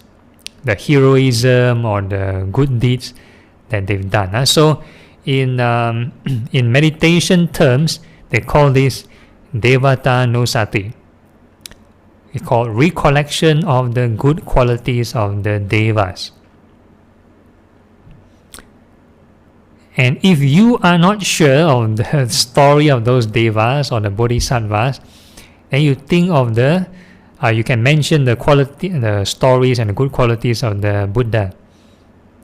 the heroism or the good deeds that they've done. So in meditation terms, they call this Devata Nusati. We call recollection of the good qualities of the Devas. And if you are not sure of the story of those Devas or the Bodhisattvas, then you think of you can mention the quality, the stories and the good qualities of the Buddha.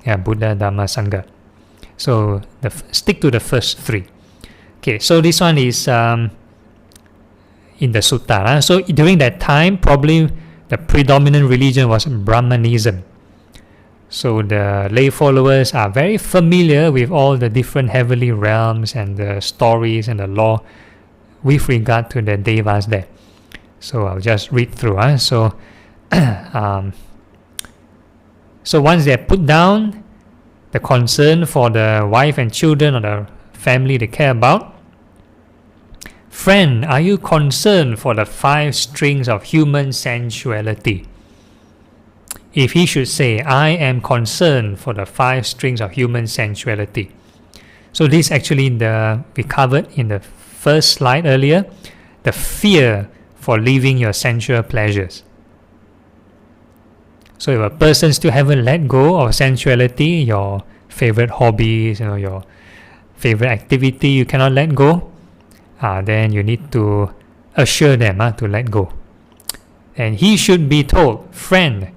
Buddha, Dhamma, Sangha. So stick to the first three. Okay, so this one is in the sutta. So during that time, probably the predominant religion was Brahmanism. So the lay followers are very familiar with all the different heavenly realms and the stories and the law with regard to the Devas there. So I'll just read through. So once they're put down, the concern for the wife and children or the family they care about. Friend, are you concerned for the 5 strings of human sensuality? If he should say, I am concerned for the 5 strings of human sensuality. So this actually we covered in the first slide earlier, the fear for leaving your sensual pleasures. So if a person still haven't let go of sensuality, your favorite hobbies, your favorite activity you cannot let go, then you need to assure them to let go. And he should be told, friend,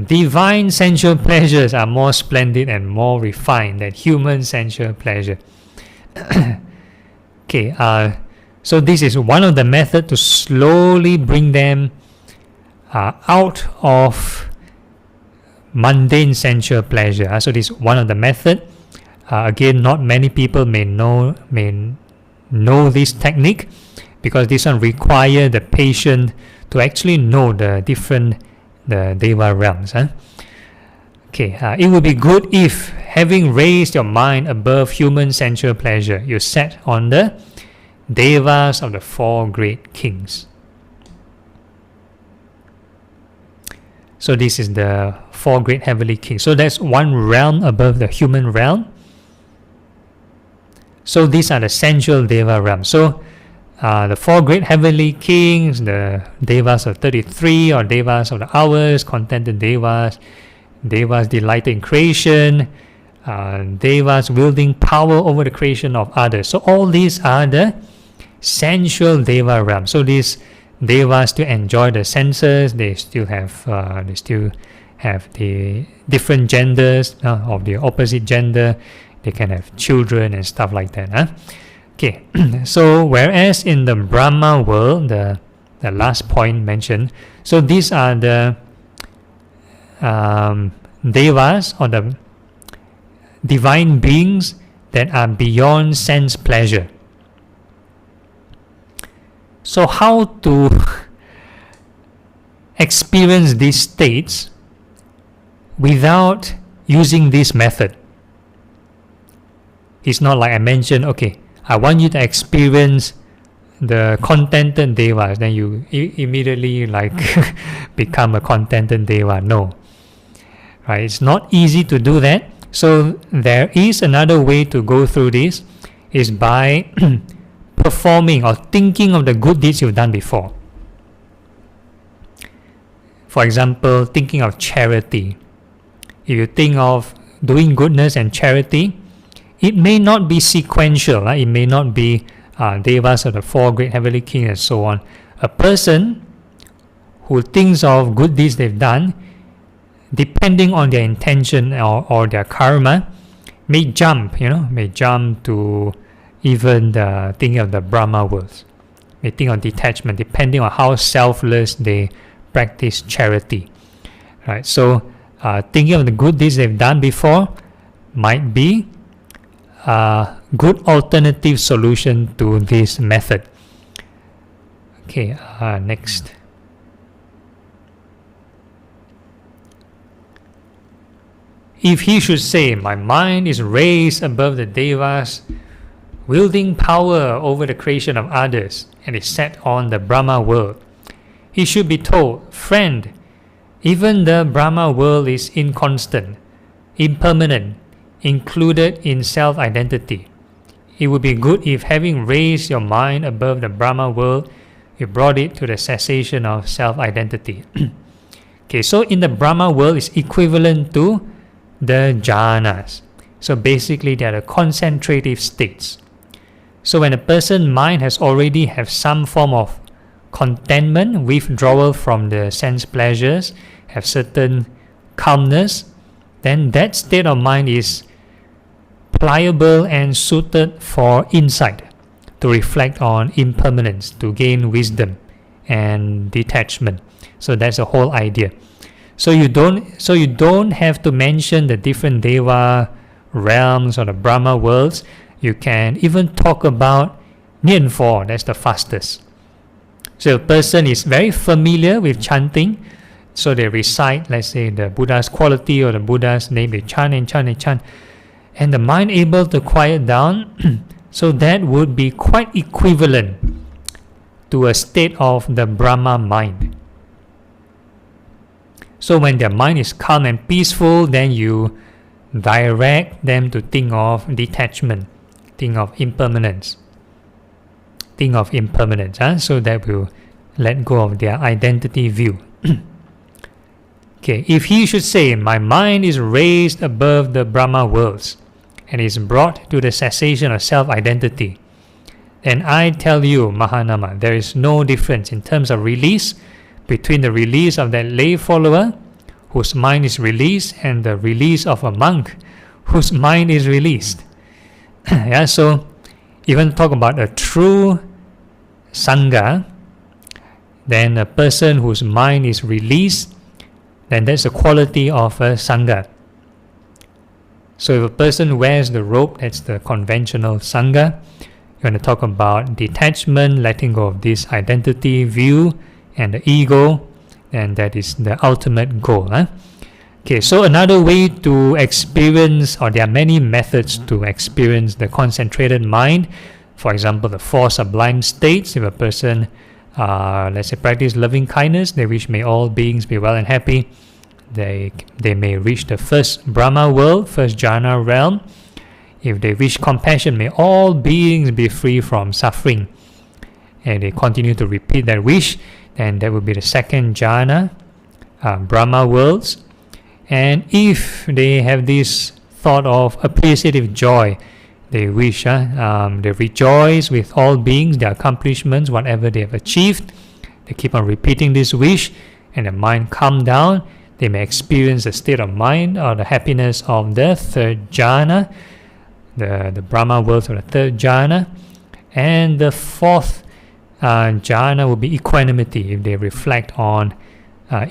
divine sensual pleasures are more splendid and more refined than human sensual pleasure. Okay, so this is one of the methods to slowly bring them out of mundane sensual pleasure. So this is one of the methods. Again, not many people may know this technique, because this one requires the patient to actually know the Deva realms. Okay, it would be good if, having raised your mind above human sensual pleasure, you sat on the Devas of the 4 great kings. So this is the 4 great heavenly kings. So that's one realm above the human realm. So these are the sensual Deva realms. So the 4 great heavenly kings, the Devas of 33 or Devas of the hours, contented Devas, Devas delighted in creation, Devas wielding power over the creation of others. So all these are the sensual Deva realms. So these Devas still enjoy the senses. They still have the different genders of the opposite gender. They can have children and stuff like that. Okay, so whereas in the Brahma world, the last point mentioned, so these are the Devas or the divine beings that are beyond sense pleasure. So how to experience these states without using this method? It's not like I mentioned, okay, I want you to experience the contented Devas, then you immediately become a contented Deva. No. Right? It's not easy to do that. So there is another way to go through this, is by performing or thinking of the good deeds you've done before. For example, thinking of charity. If you think of doing goodness and charity, it may not be sequential. It may not be Devas of the 4 great heavenly kings and so on. A person who thinks of good deeds they've done, depending on their intention or their karma, may jump to even the thinking of the Brahma world. May think of detachment, depending on how selfless they practice charity. Right? So thinking of the good deeds they've done before might be a good alternative solution to this method. Okay, next. If he should say, my mind is raised above the devas, wielding power over the creation of others, and is set on the Brahma world, he should be told, friend, even the Brahma world is inconstant, impermanent, included in self-identity. It would be good if, having raised your mind above the Brahma world, you brought it to the cessation of self-identity. Okay, so in the Brahma world is equivalent to the jhanas. So basically they are the concentrative states. So when a person's mind has already have some form of contentment, withdrawal from the sense pleasures, have certain calmness, then that state of mind is pliable and suited for insight, to reflect on impermanence, to gain wisdom and detachment. So that's the whole idea. So you don't have to mention the different deva realms or the Brahma worlds. You can even talk about Nian Fo, that's the fastest. So a person is very familiar with chanting, so they recite, let's say, the Buddha's quality or the Buddha's name, they chant and chant and chant, and the mind able to quiet down. So that would be quite equivalent to a state of the Brahma mind. So when their mind is calm and peaceful, then you direct them to think of detachment, think of impermanence. So that will let go of their identity view. Okay, if he should say, my mind is raised above the Brahma worlds and is brought to the cessation of self-identity, then I tell you, Mahanama, there is no difference in terms of release between the release of that lay follower whose mind is released and the release of a monk whose mind is released. Yeah, so even talk about a true Sangha, then a person whose mind is released, then that's the quality of a Sangha. So if a person wears the robe, that's the conventional Sangha. You're going to talk about detachment, letting go of this identity view and the ego, and that is the ultimate goal. Okay, so another way to experience, or there are many methods to experience the concentrated mind. For example, the four sublime states. If a person, let's say, practice loving kindness, they wish may all beings be well and happy, they may reach the first Brahma world, first jhana realm. If they wish compassion, may all beings be free from suffering, and they continue to repeat that wish, then that would be the second jhana, Brahma worlds. And if they have this thought of appreciative joy, they wish, they rejoice with all beings, their accomplishments, whatever they have achieved. They keep on repeating this wish, and the mind calm down. They may experience the state of mind or the happiness of the third jhana, the Brahma worlds of the third jhana. And the fourth jhana will be equanimity, if they reflect on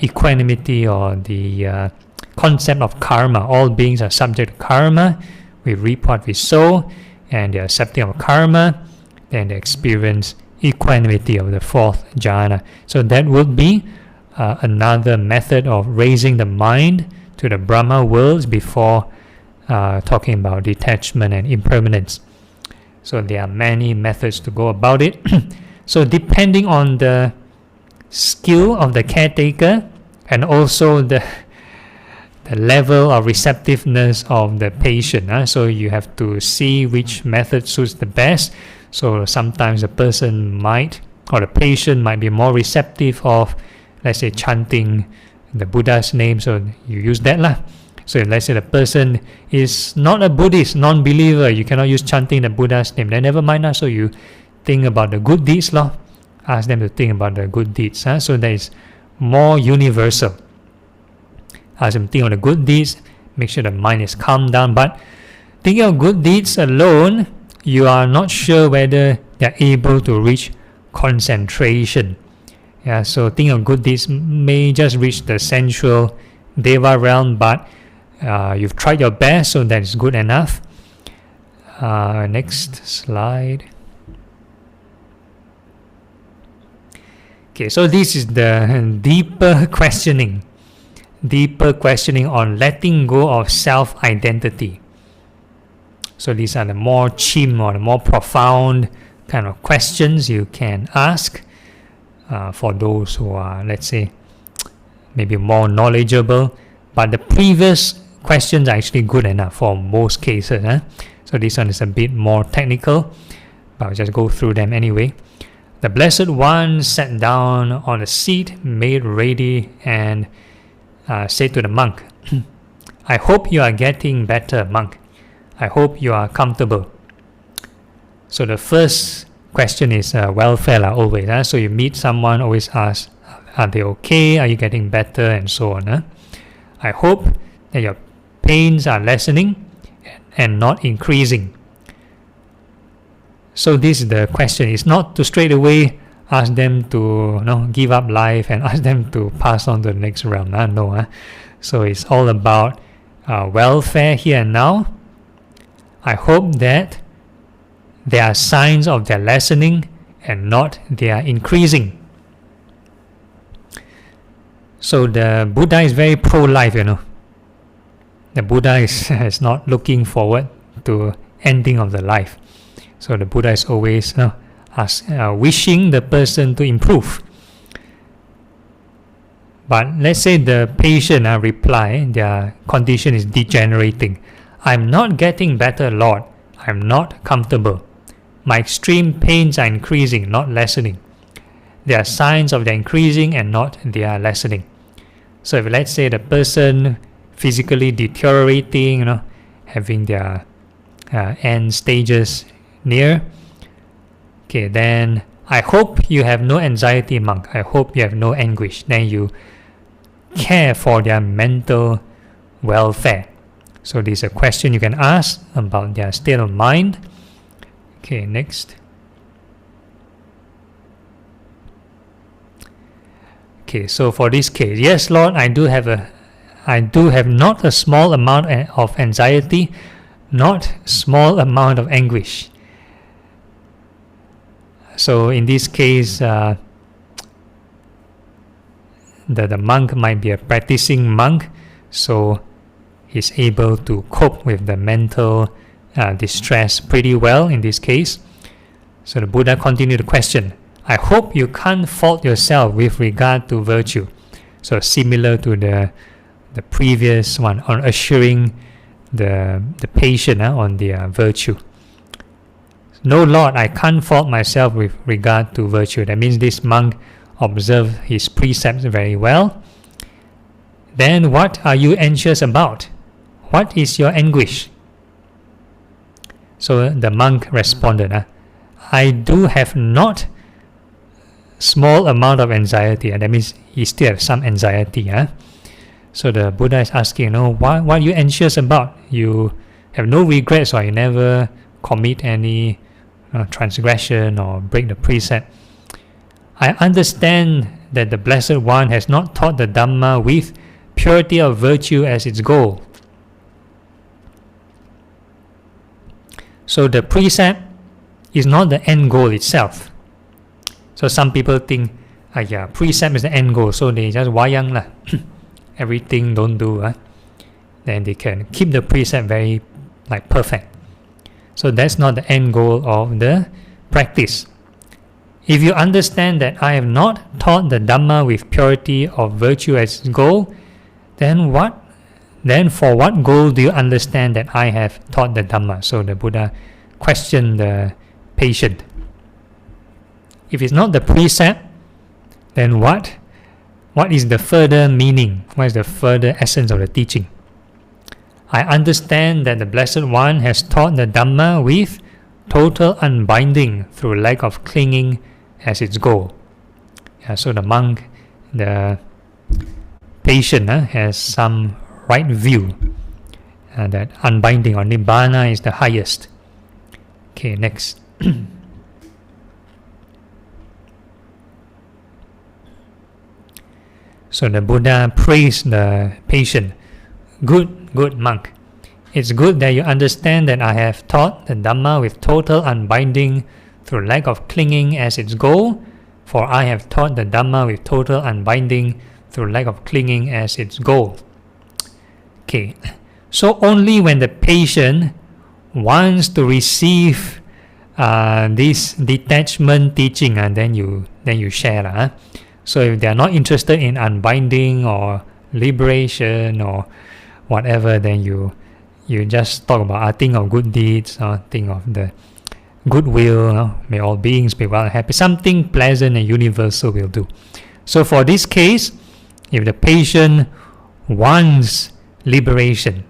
equanimity or the concept of karma. All beings are subject to karma. We reap what we sow, and they are accepting of karma. Then they experience equanimity of the fourth jhana. So that would be another method of raising the mind to the Brahma worlds before talking about detachment and impermanence. So there are many methods to go about it. So depending on the skill of the caretaker and also the level of receptiveness of the patient, so you have to see which method suits the best. So sometimes the person might, or the patient might be more receptive of, let's say, chanting the Buddha's name, so you use that lah. So if, let's say, the person is not a Buddhist, non-believer, you cannot use chanting the Buddha's name, then never mind lah. So you think about the good deeds lah. Ask them to think about the good deeds. So that is more universal. Ask them to think of the good deeds, make sure the mind is calmed down. But thinking of good deeds alone, you are not sure whether they are able to reach concentration. Yeah, so thinking of good deeds may just reach the sensual deva realm, but you've tried your best, so that is good enough. Next slide. Okay, so this is the deeper questioning deeper questioning on letting go of self-identity. So these are the more chim or the more profound kind of questions you can ask for those who are, let's say, maybe more knowledgeable. But the previous questions are actually good enough for most cases. So this one is a bit more technical, but I'll just go through them anyway. The Blessed One sat down on a seat made ready and said to the monk, I hope you are getting better, monk. I hope you are comfortable. So the first question is welfare always. So you meet someone, always ask, are they okay? Are you getting better? And so on. I hope that your pains are lessening and not increasing. So this is the question. It's not to straight away ask them to give up life and ask them to pass on to the next realm. No. So it's all about welfare here and now. I hope that there are signs of their lessening and not their increasing. So the Buddha is very pro-life, The Buddha is not looking forward to ending of the life. So the Buddha is always wishing the person to improve. But let's say the patient reply, their condition is degenerating. I'm not getting better, Lord. I'm not comfortable. My extreme pains are increasing, not lessening. There are signs of their increasing and not their lessening. So if let's say the person physically deteriorating, having their end stages near, okay, then I hope you have no anxiety, monk. I hope you have no anguish. Then you care for their mental welfare. So this is a question you can ask about their state of mind. Okay, next. Okay, so for this case, yes, Lord, I do have not a small amount of anxiety, not small amount of anguish. So in this case, the monk might be a practicing monk, so he's able to cope with the mental distress pretty well in this case. So the Buddha continued the question, I hope you can't fault yourself with regard to virtue. So similar to the previous one on assuring the patient on their virtue. No, Lord, I can't fault myself with regard to virtue. That means this monk observed his precepts very well. Then what are you anxious about? What is your anguish? So the monk responded, I do have not small amount of anxiety. That means he still has some anxiety. So the Buddha is asking, what are you anxious about? You have no regrets, or you never commit any transgression or break the precept. I understand that the Blessed One has not taught the Dhamma with purity of virtue as its goal. So the precept is not the end goal itself. So some people think, precept is the end goal, so they just wayang lah. Everything don't do. Then they can keep the precept very perfect. So that's not the end goal of the practice. If you understand that I have not taught the Dhamma with purity of virtue as its goal, then for what goal do you understand that I have taught the Dhamma? So the Buddha questioned the patient. If it's not the precept, then what is the further meaning? What is the further essence of the teaching? I understand that the Blessed One has taught the Dhamma with total unbinding through lack of clinging as its goal. So the monk, the patient has some right view that unbinding or Nibbana is the highest. Okay, next. So the Buddha praised the patient. Good monk. It's good that you understand that I have taught the Dhamma with total unbinding through lack of clinging as its goal, for I have taught the Dhamma with total unbinding through lack of clinging as its goal. Okay, so only when the patient wants to receive this detachment teaching, and then you share. So if they are not interested in unbinding or liberation or whatever, then you just talk about think of good deeds, think of the goodwill, may all beings be well and happy. Something pleasant and universal will do. So for this case, if the patient wants liberation,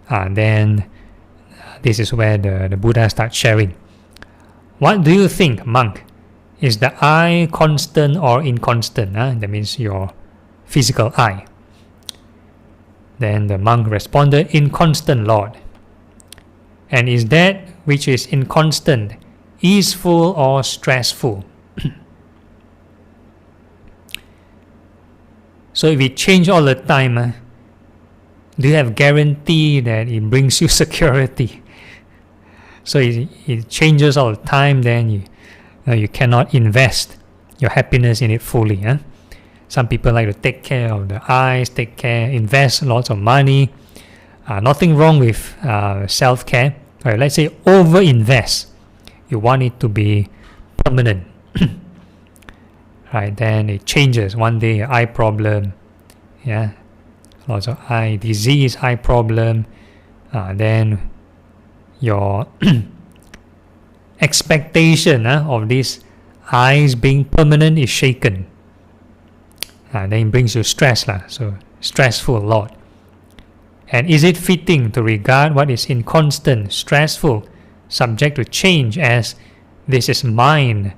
then this is where the Buddha starts sharing. What do you think, monk? Is the I constant or inconstant? That means your physical I. Then the monk responded, inconstant, Lord. And is that which is inconstant easeful or stressful? So if it changes all the time, do you have guarantee that it brings you security? So it changes all the time, then you cannot invest your happiness in it fully. Some people like to take care of the eyes, invest lots of money. Nothing wrong with self-care. Right, let's say over-invest. You want it to be permanent. Right, then it changes. One day, eye problem. Yeah, lots of eye disease, eye problem. Then your expectation of these eyes being permanent is shaken. Then it brings you stress. So stressful a lot. And is it fitting to regard what is inconstant, stressful, subject to change as this is mine,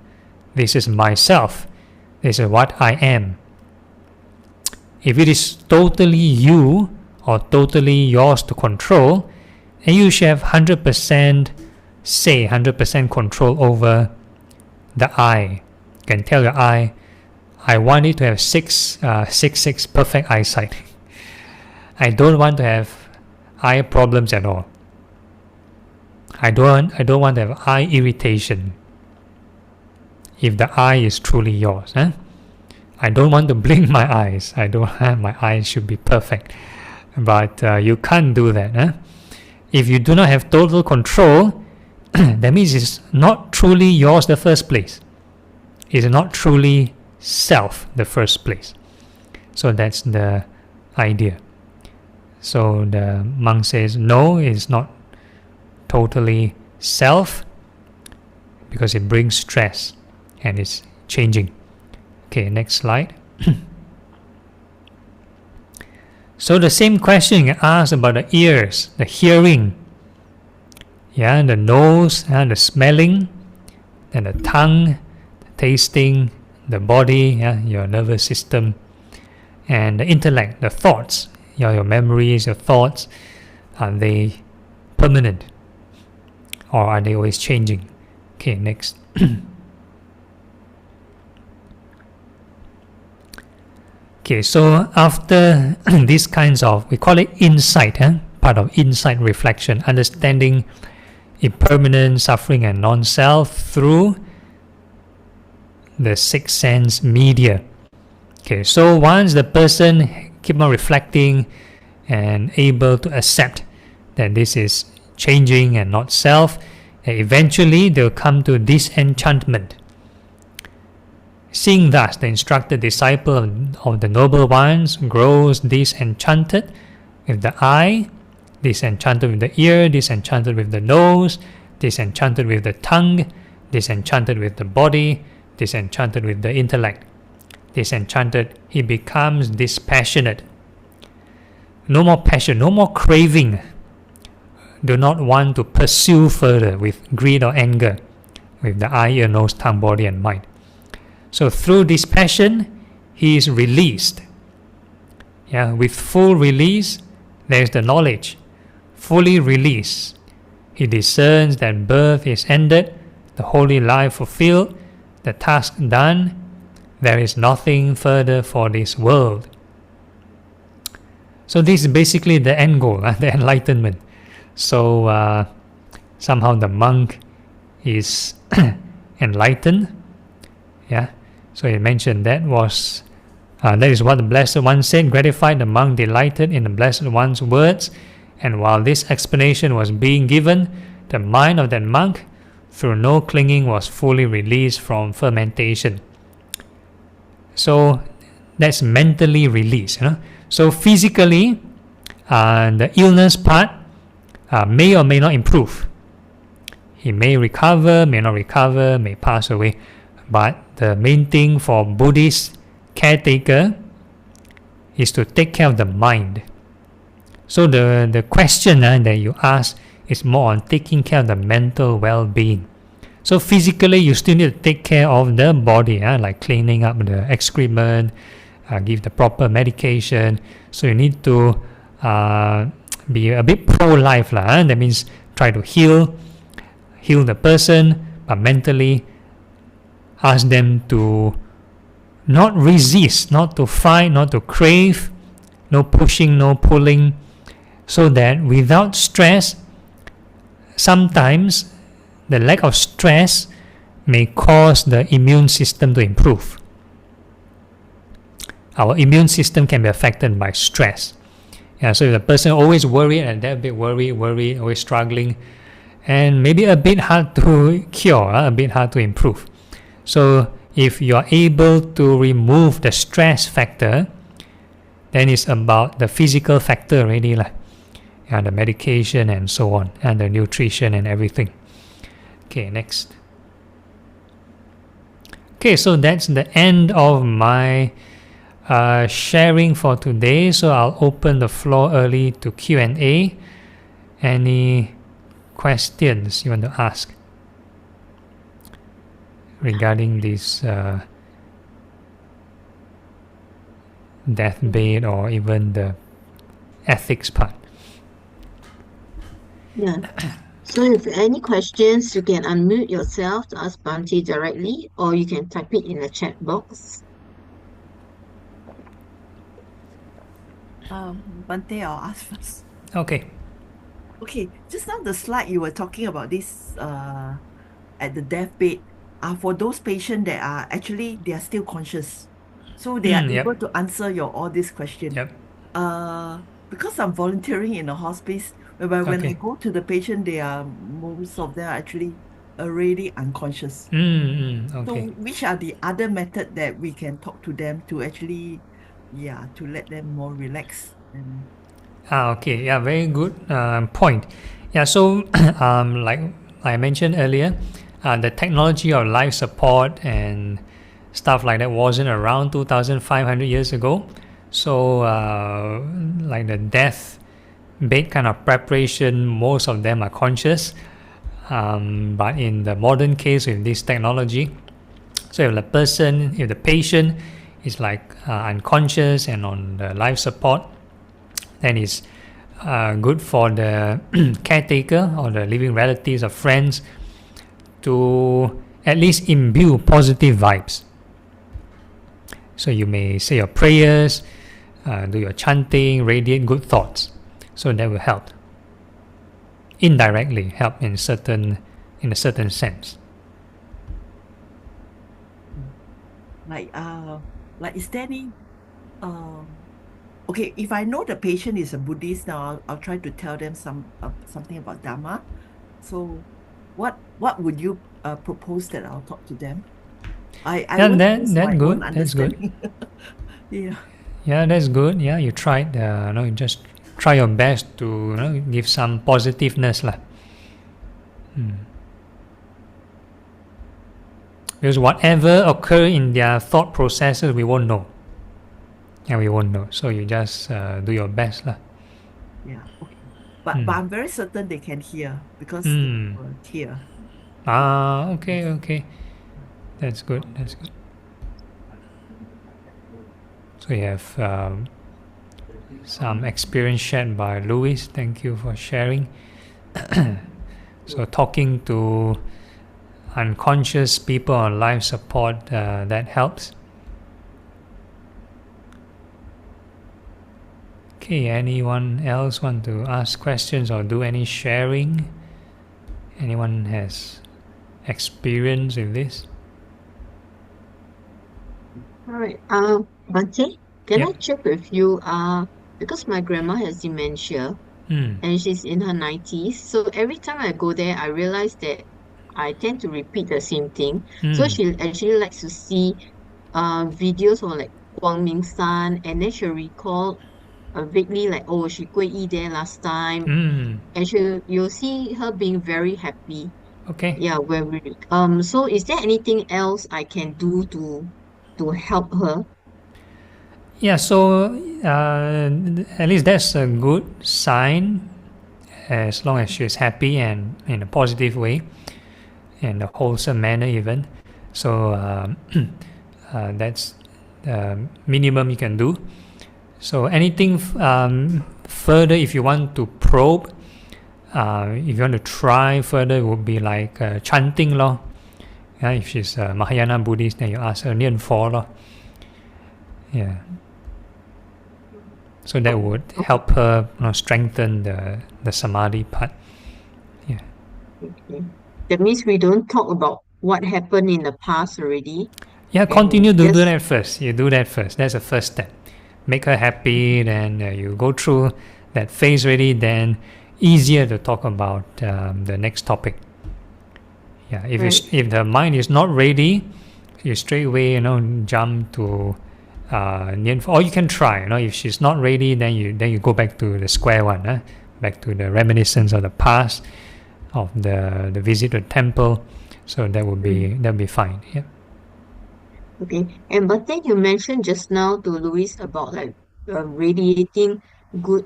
this is myself, this is what I am? If it is totally you or totally yours to control, then you should have 100% say, 100% control over the eye. You can tell your eye, I want it to have 6 perfect eyesight. I don't want to have eye problems at all. I don't want to have eye irritation. If the eye is truly yours, I don't want to blink my eyes. My eyes should be perfect. But you can't do that. If you do not have total control, that means it's not truly yours the first place. It's not truly self the first place. So that's the idea. So the monk says, no, it's not totally self because it brings stress and it's changing. Okay, next slide. So the same question you asked about the ears, the hearing, the nose, the smelling, and the tongue, the tasting, the body, your nervous system, and the intellect, the thoughts. Your memories, your thoughts, are they permanent or are they always changing? Okay, next. Okay, so after these kinds of, we call it insight, part of insight reflection, understanding impermanence, suffering and non-self through the sixth sense media. Okay, so once the person keep on reflecting and able to accept that this is changing and not self, eventually they'll come to disenchantment. Seeing thus, the instructed disciple of the noble ones grows disenchanted with the eye, disenchanted with the ear, disenchanted with the nose, disenchanted with the tongue, disenchanted with the body, disenchanted with the intellect. Disenchanted, he becomes dispassionate. No more passion, no more craving. Do not want to pursue further with greed or anger, with the eye, ear, nose, tongue, body and mind. So through dispassion, he is released. With full release, there is the knowledge. Fully released, he discerns that birth is ended, the holy life fulfilled, the task done. There is nothing further for this world. So this is basically the end goal, the enlightenment. So somehow the monk is enlightened. So he mentioned that was That is what the Blessed One said. Gratified, the monk delighted in the Blessed One's words, and while this explanation was being given, the mind of that monk, through no clinging, was fully released from fermentation. So that's mentally released. So physically, the illness part may or may not improve. He may recover, may not recover, may pass away. But the main thing for Buddhist caretaker is to take care of the mind. So the question that you ask is more on taking care of the mental well-being. So physically, you still need to take care of the body, like cleaning up the excrement, give the proper medication. So you need to be a bit pro-life. That means try to heal the person, but mentally ask them to not resist, not to fight, not to crave, no pushing, no pulling, so that without stress, sometimes the lack of stress may cause the immune system to improve. Our immune system can be affected by stress. So if the person always worried and that bit worried, always struggling, and maybe a bit hard to cure, a bit hard to improve. So if you are able to remove the stress factor, then it's about the physical factor already, the medication and so on, and the nutrition and everything. Okay, next. Okay, so that's the end of my sharing for today. So I'll open the floor early to Q&A. Any questions you want to ask regarding this deathbed or even the ethics part? Yeah. So if any questions, you can unmute yourself to ask Bhante directly, or you can type it in the chat box. Bhante, I'll ask first. Okay. Okay, just now the slide you were talking about this at the deathbed are for those patients that are actually they are still conscious, so they are able to answer all these questions. Because I'm volunteering in a hospice, whereby when I go to the patient, most of them are actually already unconscious. So which are the other method that we can talk to them to actually, to let them more relaxed? Very good point. So like I mentioned earlier, the technology of life support and stuff like that wasn't around 2,500 years ago. So like the death bed kind of preparation, most of them are conscious. But in the modern case with this technology, so if the patient is unconscious and on the life support, then it's good for the caretaker or the living relatives or friends to at least imbue positive vibes. So you may say your prayers, do your chanting, radiate good thoughts. So that will help. Indirectly help in a certain sense. Is there any okay, if I know the patient is a Buddhist, now I'll try to tell them something about Dhamma. So what would you propose that I'll talk to them? That's good. That's good. Yeah, that's good. You tried. You just try your best to give some positiveness, Because whatever occur in their thought processes, we won't know. We won't know. So you just do your best, Yeah. Okay. But I'm very certain they can hear because they will hear. Okay. That's good. So you have some experience shared by Louis. Thank you for sharing. So talking to unconscious people on life support, that helps. Okay, anyone else want to ask questions or do any sharing? Anyone has experience with this? All right. Bante, can Yep. I check with you? Because my grandma has dementia and she's in her 90s. So every time I go there, I realize that I tend to repeat the same thing. So she actually likes to see videos on like Guang Ming San, and then she'll recall vaguely like, oh, she 皈依 there last time, and you'll see her being very happy. Okay. Yeah, so is there anything else I can do to help her? Yeah, so at least that's a good sign as long as she's happy and in a positive way, in a wholesome manner even. So that's the minimum you can do. So anything further, if you want to probe, if you want to try further, would be like chanting lor. Yeah, if she's a Mahayana Buddhist, then you ask her 念佛 lor. Yeah. So that would help her strengthen the samadhi part. Yeah. Okay. That means we don't talk about what happened in the past already. Yeah, continue to do that first. You do that first. That's the first step. Make her happy, then you go through that phase already, then easier to talk about the next topic. Yeah, if the mind is not ready, you straight away jump to or you can try. If she's not ready, then you go back to the square one, back to the reminiscence of the past, of the visit to the temple. So that'll be fine. Yeah. Okay, but then you mentioned just now to Louis about like radiating good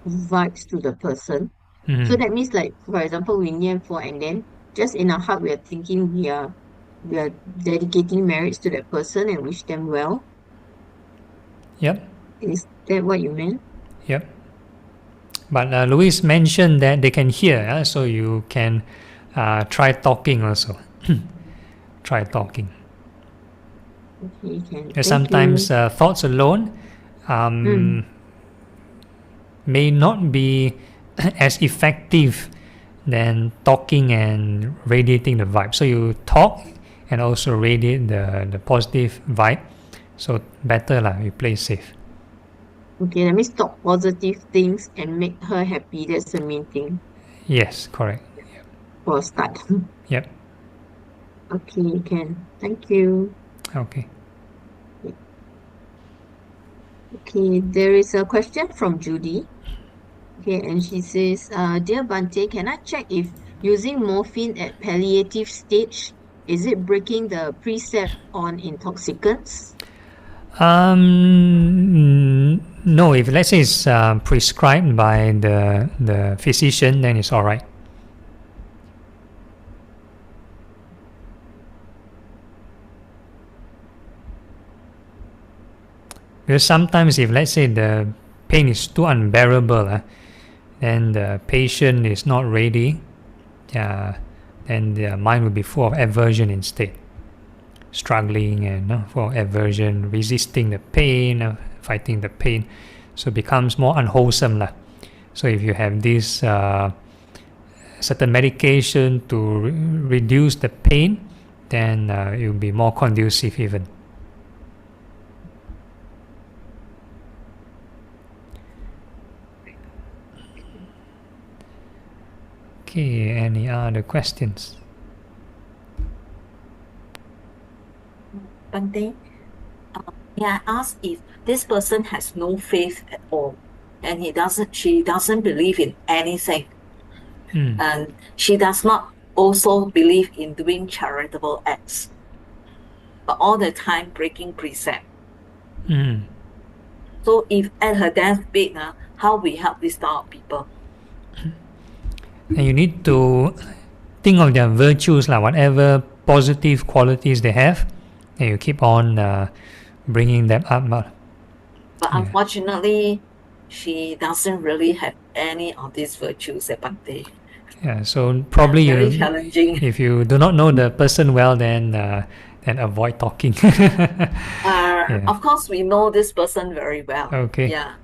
vibes to the person. So that means like, for example, we 念佛 and then just in our heart we are thinking we are dedicating merits to that person and wish them well. Yep. Is that what you meant? Yep. But Louis mentioned that they can hear, so you can try talking also. Try talking. Okay, can. Sometimes thoughts alone may not be as effective than talking and radiating the vibe. So you talk and also radiate the positive vibe. So better lah, you play safe. Okay, that means talk positive things and make her happy. That's the main thing. Yes, correct. Yep. For a start. Yep. Okay, can. Thank you. Okay. Okay, there is a question from Judy. Okay, and she says, Dear Bante, can I check if using morphine at palliative stage, is it breaking the precept on intoxicants? No, if let's say it's prescribed by the physician, then it's all right. Because sometimes if let's say the pain is too unbearable, then the patient is not ready, then the mind will be full of aversion instead. Struggling and for aversion, resisting the pain, fighting the pain. So it becomes more unwholesome. So if you have this certain medication to reduce the pain, then it will be more conducive even. Okay, any other questions? Bante, may I ask if this person has no faith at all and she doesn't believe in anything, and she does not also believe in doing charitable acts, but all the time breaking precept. So if at her deathbed, how we help this type of people? And you need to think of their virtues, whatever positive qualities they have, and you keep on bringing them up. But unfortunately, she doesn't really have any of these virtues at Bante. Yeah, so probably very challenging. If you do not know the person well, then avoid talking. Of course, we know this person very well. Okay. Yeah.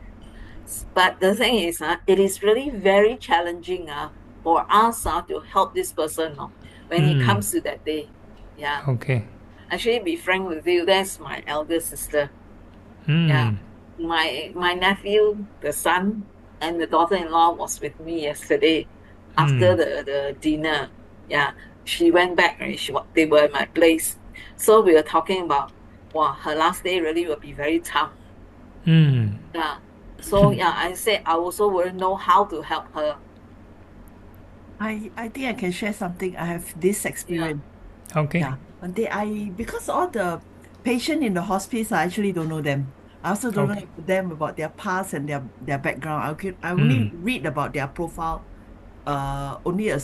But the thing is, it is really very challenging for us to help this person when it comes to that day. Yeah. Okay. Actually, be frank with you, that's my elder sister. Yeah. My nephew, the son, and the daughter-in-law was with me yesterday after the dinner. Yeah. She went back and they were at my place. So we were talking about, wow, her last day really will be very tough. Yeah. So yeah, I said I also wouldn't know how to help her. I think I can share something. I have this Yeah. experience. Okay. Yeah. And because all the patient in the hospice, I actually don't know them. I also don't know Okay. them about their past and their background. I only read about their profile, only a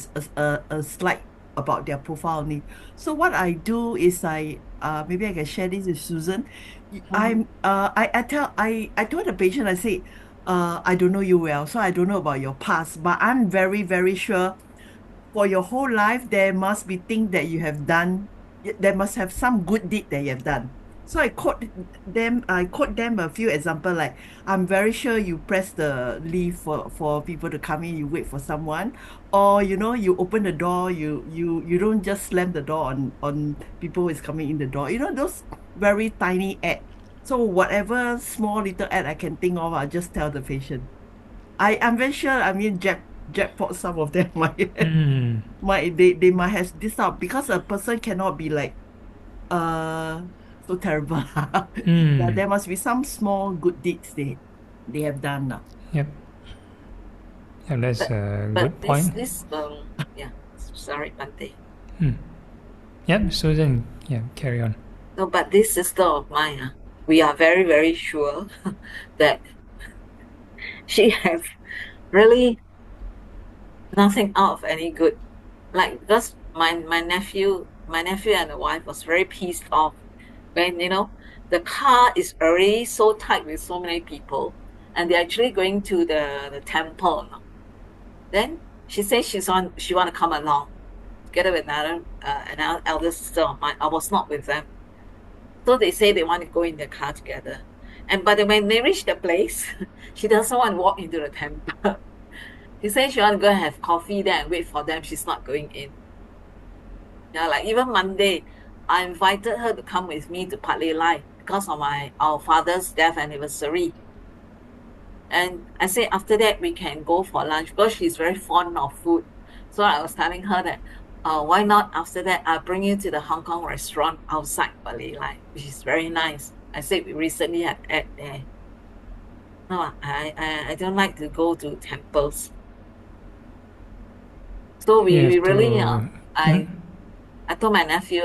slide about their profile only. So what I do is maybe I can share this with Susan. Mhm. I told the patient, I say, I don't know you well, so I don't know about your past, but I'm very, very sure for your whole life, there must be things that you have done. There must have some good deed that you have done. So I quote them a few example like, I'm very sure you press the leave for people to come in, you wait for someone, or you open the door, you don't just slam the door on people who is coming in the door. Those very tiny act. So whatever small little act I can think of, I'll just tell the patient. I'm very sure, I mean, jackpot, some of them they might have this out because a person cannot be like uh so terrible. Yeah, there must be some small good deeds they have done now. Yep. Yeah, that's But a but good this point. this yeah, sorry, Bante. Yep, Susan. Yeah, carry on. No, but this sister of mine, we are very, very sure that she has really nothing out of any good. Like because my nephew and the wife was very pissed off when the car is already so tight with so many people, and they're actually going to the temple. No? Then she says she want to come along together with another elder sister of mine. I was not with them. So they say they want to go in the car together. And but when they reach the place, she doesn't want to walk into the temple. She says she want to go and have coffee there and wait for them. She's not going in. Yeah, like even Monday, I invited her to come with me to Pat Lai because of our father's death anniversary. And I said after that we can go for lunch because she's very fond of food. So I was telling her that why not after that I'll bring you to the Hong Kong restaurant outside Bali Lai, which is very nice. I said we recently had ate there. No, I don't like to go to temples. So You we have really to. I told my nephew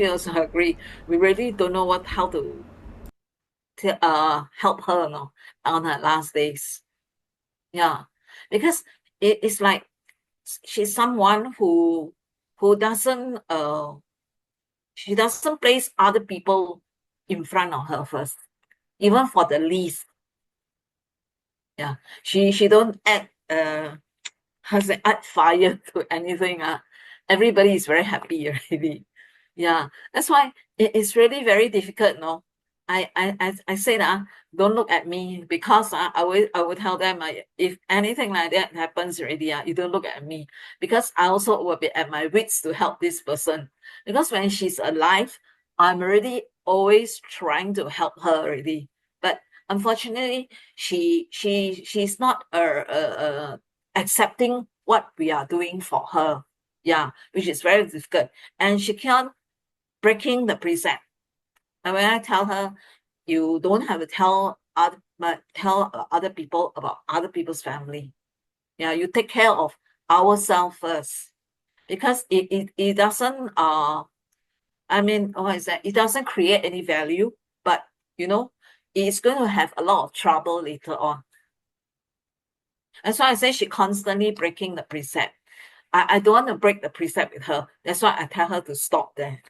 also agree. We really don't know how to help her, on her last days. Yeah, because it's like she's someone who doesn't she doesn't place other people in front of her first, even for the least. Yeah, she don't add has to add fire to anything. Everybody is very happy already. Yeah, that's why it's really very difficult. No, I said don't look at me because I will tell them if anything like that happens already you don't look at me because I also will be at my wits to help this person because when she's alive I'm already always trying to help her already but unfortunately she's not accepting what we are doing for her yeah which is very difficult and she can't breaking the precept. And when I tell her, you don't have to tell other people about other people's family. Yeah, you take care of ourselves first because it doesn't I mean what is that? It doesn't create any value, but you know it's going to have a lot of trouble later on. That's why I say she constantly breaking the precept. I don't want to break the precept with her. That's why I tell her to stop there.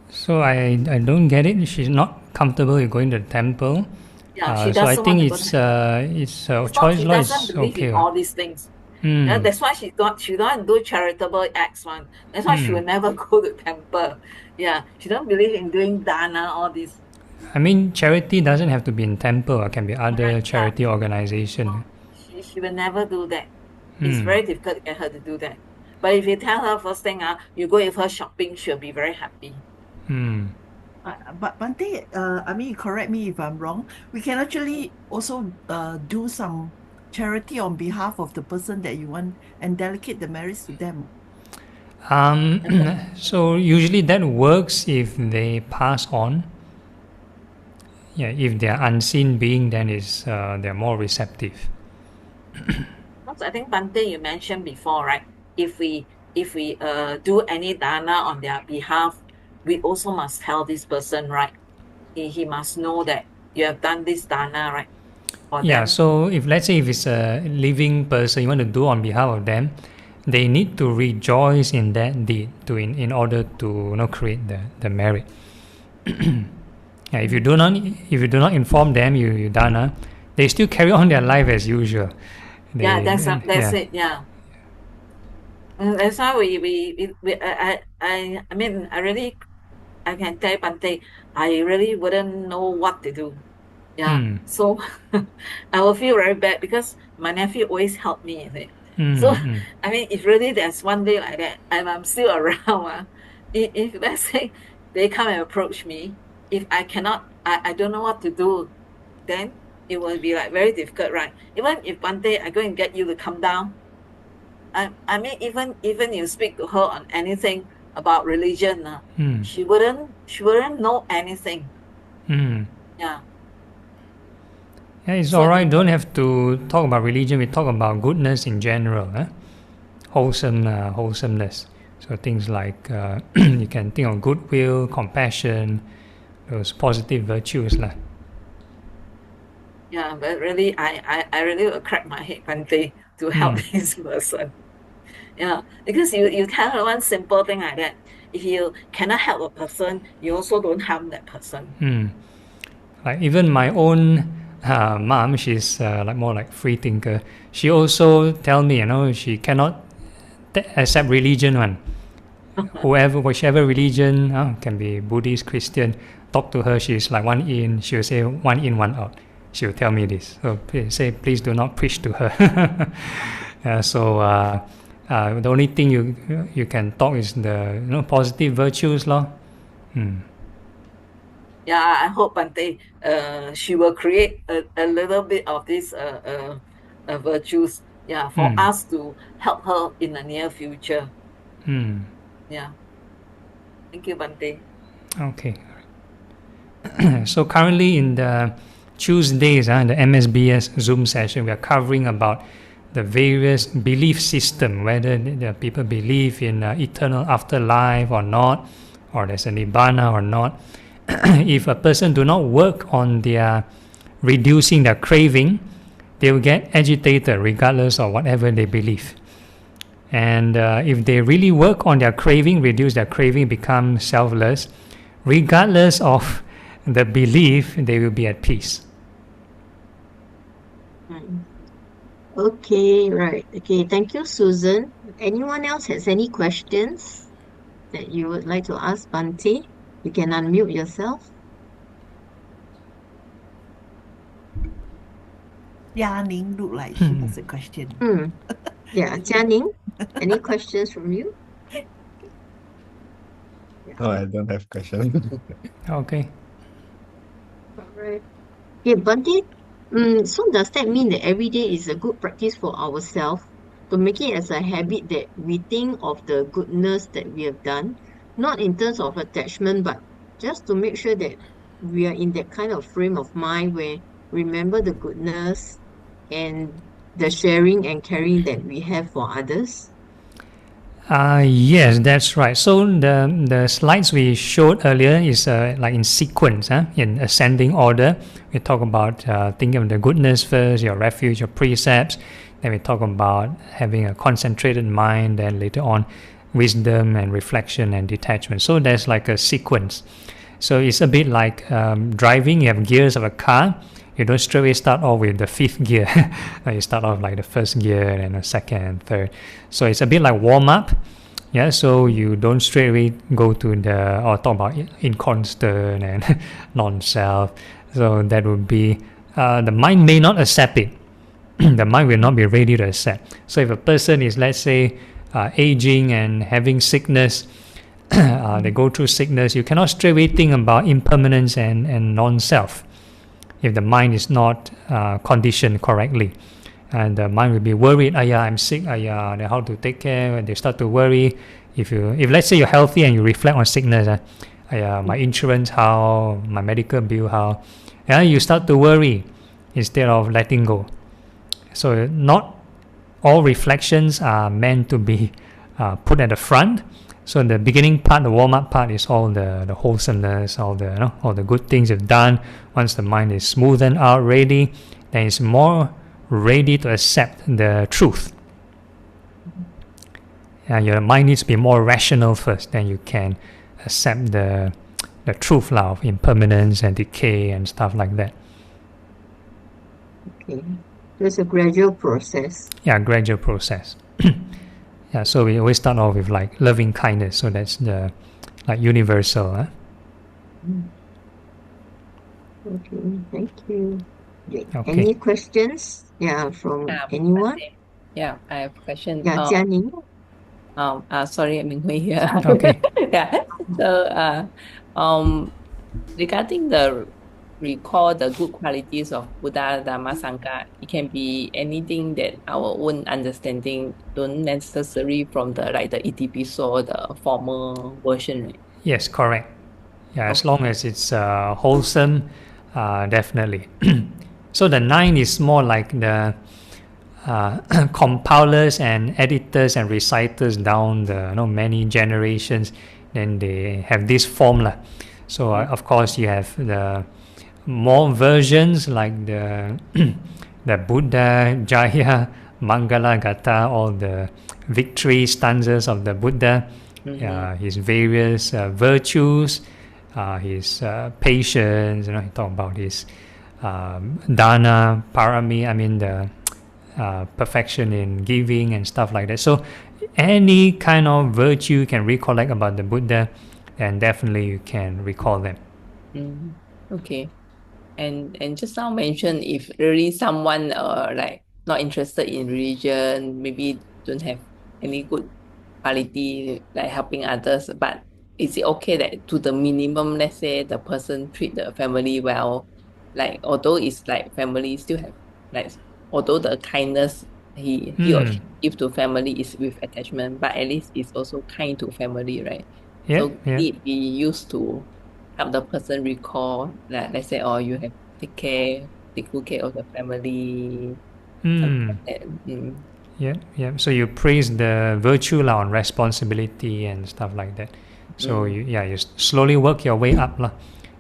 So I don't get it. She's not comfortable with going to the temple. Yeah, she So I doesn't think want to go to it's a it's not choice she law. doesn't It's believe in okay. all these things. Yeah, that's why she don't do charitable acts one. That's why she will never go to temple. Yeah, she don't believe in doing dana, all this. I mean, charity doesn't have to be in temple. It can be other Correct. Yeah. charity organization. She will never do that. It's very difficult to get her to do that. But if you tell her first thing, you go with her shopping, she'll be very happy. But Bante, I mean, correct me if I'm wrong. We can actually also do some charity on behalf of the person that you want and delegate the merits to them. So usually that works if they pass on. Yeah, if they are unseen being, then they're more receptive. I think Bante, you mentioned before, right? If we do any dana on their behalf, we also must tell this person, right? He must know that you have done this dana, right? Yeah, so if let's say if it's a living person you want to do on behalf of them, they need to rejoice in that deed in order to create the merit. Yeah, if you do not inform them you dana, they still carry on their life as usual. That's it. Yeah. That's why I mean, I can tell Bante, I really wouldn't know what to do. Yeah. So I will feel very bad because my nephew always helped me in it. So I mean, if really there's one day like that and I'm still around, if let's say they come and approach me, if I cannot, I don't know what to do, then it will be like very difficult, right? Even if one day I go and get you to come down, I mean, even you speak to her on anything about religion, she wouldn't know anything. Yeah. Yeah, it's alright. Don't have to talk about religion. We talk about goodness in general, wholesomeness. So things like you can think of goodwill, compassion, those positive virtues, lah. Yeah, but really, I really will crack my head one day to help this person. Yeah, because you tell her one simple thing like that. If you cannot help a person, you also don't harm that person. Like even my own mom, she's more like free thinker. She also tell me, she cannot accept religion one. Whichever religion, can be Buddhist, Christian. Talk to her, she's like one in. She'll say one in, one out. She'll tell me this. So please do not preach to her. The only thing you can talk is the positive virtues, law. Yeah, I hope Bante, she will create a little bit of these virtues, for us to help her in the near future. Yeah. Thank you, Bante. Okay. So currently in the Tuesdays, in the MSBS Zoom session, we are covering about the various belief system, whether the people believe in eternal afterlife or not, or there's a nibbana or not. If a person do not work on their reducing their craving, they will get agitated regardless of whatever they believe. And if they really work on their craving, reduce their craving, become selfless, regardless of the belief, they will be at peace. Okay, right. Okay, thank you, Susan. Anyone else has any questions that you would like to ask Bante? You can unmute yourself. Jia Ning look like she has a question. Yeah, Jia Ning, any questions from you? No, I don't have questions. Okay. All right. Okay, Bante, so does that mean that every day is a good practice for ourselves to make it as a habit that we think of the goodness that we have done, not in terms of attachment, but just to make sure that we are in that kind of frame of mind where remember the goodness and the sharing and caring that we have for others? Yes, that's right. So the slides we showed earlier is like in sequence, in ascending order. We talk about thinking of the goodness first, your refuge, your precepts. Then we talk about having a concentrated mind. Then later on, wisdom and reflection and detachment. So there's like a sequence. So it's a bit like driving. You have gears of a car. You don't straight away start off with the fifth gear. You start off like the first gear and the second and third. So it's a bit like warm up. Yeah, so you don't straight away go to talk about inconstant and non-self. So that would be, the mind may not accept it. The mind will not be ready to accept. So if a person is, let's say, aging and having sickness, they go through sickness, you cannot straight away think about impermanence and non-self if the mind is not conditioned correctly. And the mind will be worried, I'm sick, then how to take care, and they start to worry. If let's say you're healthy and you reflect on sickness, my insurance how, my medical bill how, you start to worry instead of letting go. So not all reflections are meant to be put at the front. So the beginning part, the warm-up part, is all the wholesomeness, all the good things you've done. Once the mind is smoothened out, ready, then it's more ready to accept the truth. Your mind needs to be more rational first, then you can accept the truth of impermanence and decay and stuff like that. Okay. It's a gradual process. Yeah, gradual process. So we always start off with like loving kindness. So that's the universal. Okay, thank you. Okay. Any questions? From anyone? I have a question. Jianing. Sorry, I'm Hui here. Okay. So, regarding the recall the good qualities of Buddha, Dhamma, Sangha, it can be anything that our own understanding don't necessarily from the Itipiso, the formal version, right? Yes, correct. As long as it's wholesome, definitely. So the 9 is more like the compilers and editors and reciters down the many generations. Then they have this formula. So of course you have the more versions like the Buddha, Jaya, Mangala Gata, all the victory stanzas of the Buddha, his various virtues, his patience. He talk about his dana, parami. The perfection in giving and stuff like that. So any kind of virtue you can recollect about the Buddha, and definitely you can recall them. Okay. And just now mentioned if really someone not interested in religion, maybe don't have any good quality like helping others, but is it okay that to the minimum, let's say the person treat the family well, although it's family still have although the kindness he or she give to family is with attachment, but at least it's also kind to family, right? It be used to help the person recall, let's say, you have take good care of the family, something like that. So you praise the virtue on responsibility and stuff like that. So you slowly work your way up.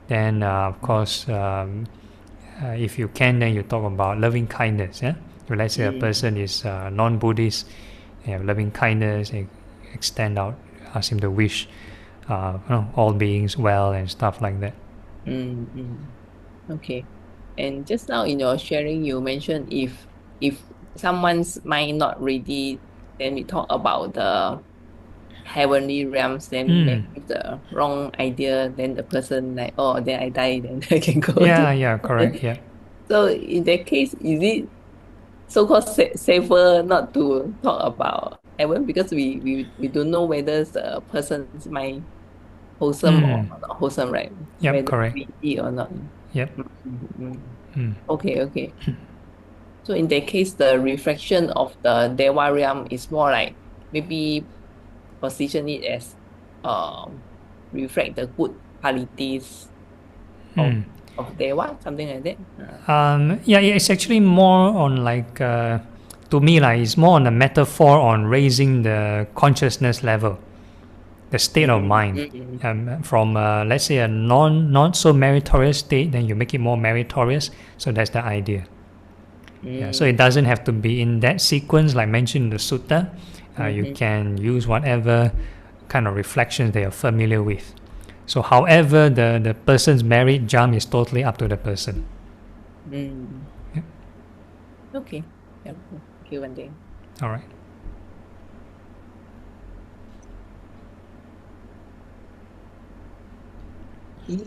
Then of course, if you can, then you talk about loving kindness. Let's say a person is non-Buddhist, you have loving kindness, and extend out, ask him to wish all beings well and stuff like that. Okay. And just now in your sharing, you mentioned if someone's mind not ready, then we talk about the heavenly realms, then maybe the wrong idea, then the person then I die, then I can go. Correct. So in that case, is it so-called safer not to talk about heaven, because we don't know whether the person's mind wholesome or not wholesome, right? Yep, whether correct. Ready or not. Yep. Okay. So in that case, the reflection of the Deva realm is more like maybe position it as reflect the good qualities of Deva, something like that. It's actually more on to me it's more on a metaphor on raising the consciousness level, the state of mind, from let's say a not so meritorious state, then you make it more meritorious. So that's the idea. So it doesn't have to be in that sequence like mentioned in the sutta. You can use whatever kind of reflections they are familiar with. So however the person's merit jump is totally up to the person. Okay. Thank you, Vande. All right.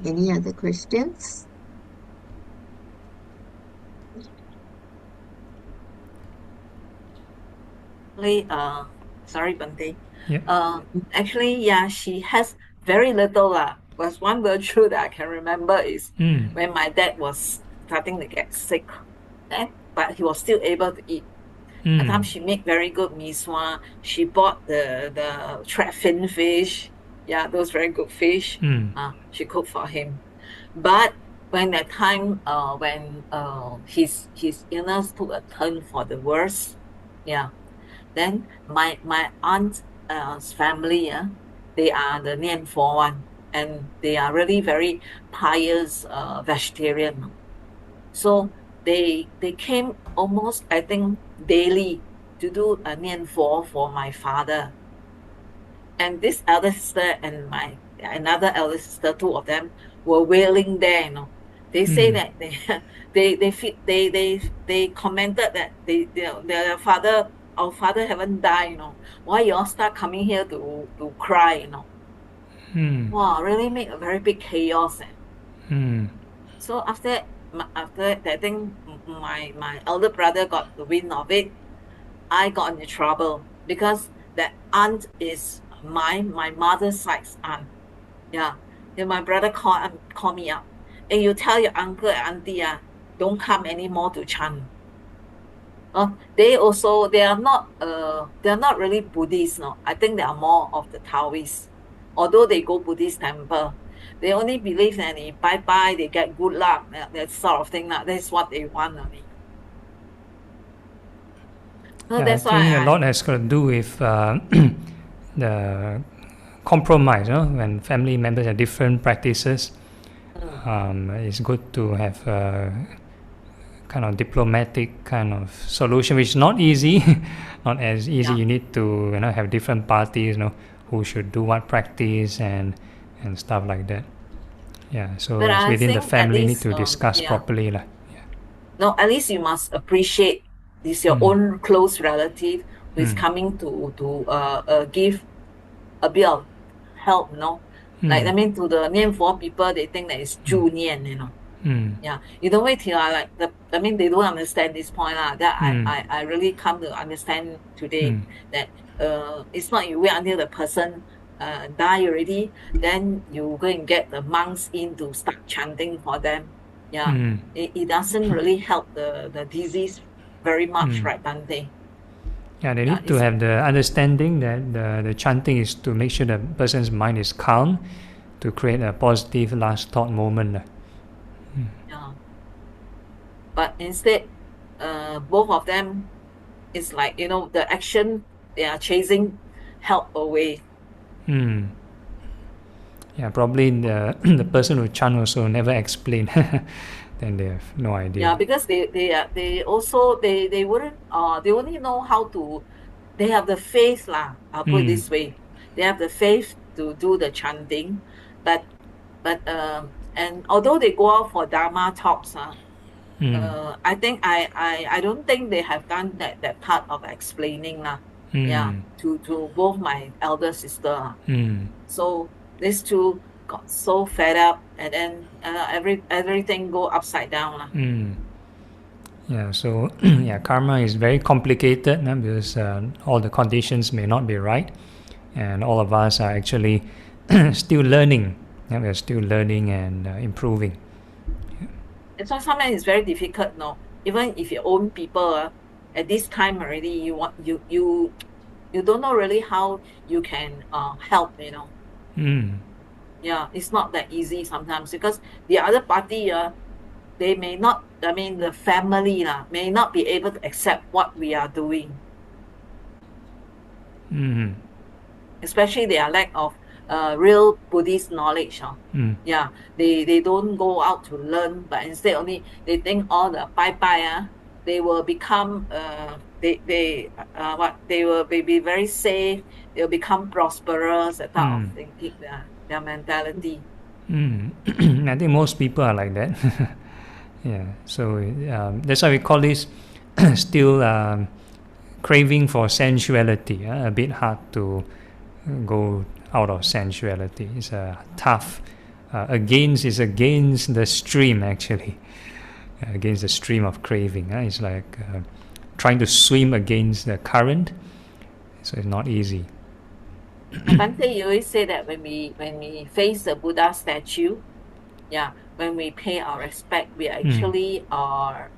Any other questions? Sorry, Bante. Yeah. Actually, yeah, she has very little. Was one virtue that I can remember is when my dad was starting to get sick, but he was still able to eat. At times she made very good mee sua. She bought the trap fin fish. Yeah, those very good fish. She cooked for him. But when that time when his illness took a turn for the worse, yeah, then my aunt's family, they are the Nian Fo one, and they are really very pious vegetarian. So they came almost, I think, daily to do a Nian Fo for my father. And this elder sister and my another elder sister, two of them were wailing there. They say that they commented that their father, our father haven't died. Why you all start coming here to cry? Wow, really make a very big chaos. So after that, I think my elder brother got the wind of it. I got into trouble because that aunt is my mother's side's aunt. Yeah. Then my brother call me up. And you tell your uncle and auntie, don't come anymore to chant. They are not really Buddhist, no. I think they are more of the Taoists. Although they go Buddhist temple, they only believe that they bye, they get good luck, that sort of thing. That's what they want only. So that's I think a lot has got to do with the compromise. When family members have different practices, it's good to have a kind of diplomatic kind of solution, which is not easy, not as easy. You need to have different parties, who should do what practice and stuff like that. Yeah, so within the family, need to discuss properly. No, at least you must appreciate this your own close relative who is coming to give a bit of help, Like, I mean, to the Nian Fo people, they think that it's Zhu Nian, Yeah. You don't wait till they don't understand this point, that I really come to understand today that it's not you wait until the person die already, then you go and get the monks in to start chanting for them. Yeah. It doesn't really help the disease very much, right, Dante? Yeah, they need to have the understanding that the chanting is to make sure the person's mind is calm, to create a positive last thought moment. Yeah. But instead, both of them, it's like, the action, they are chasing help away. Yeah, probably the person who chant also never explain. Then they have no idea. Yeah, because they wouldn't they only know how to. They have the faith I'll put it this way. They have the faith to do the chanting, but and although they go out for Dharma talks, I think I don't think they have done that part of explaining Yeah, to both my elder sister. So these two got so fed up, and then everything go upside down. Yeah, so karma is very complicated because all the conditions may not be right, and all of us are actually still learning. We are still learning and improving. That's why sometimes it's very difficult. Even if your own people at this time already, you don't know really how you can help. Yeah, it's not that easy sometimes because the other party, they may not, the family may not be able to accept what we are doing. Especially their lack of real Buddhist knowledge. Yeah, they don't go out to learn, but instead only they think all the bye, they will become, they will be very safe, they'll become prosperous, that type of thinking, their mentality. I think most people are like that. Yeah, so that's why we call this still craving for sensuality. A bit hard to go out of sensuality. It's tough. Against the stream, actually. Against the stream of craving. It's like trying to swim against the current. So it's not easy. Bante, you always say that when we face the Buddha statue, when we pay our respect, we actually are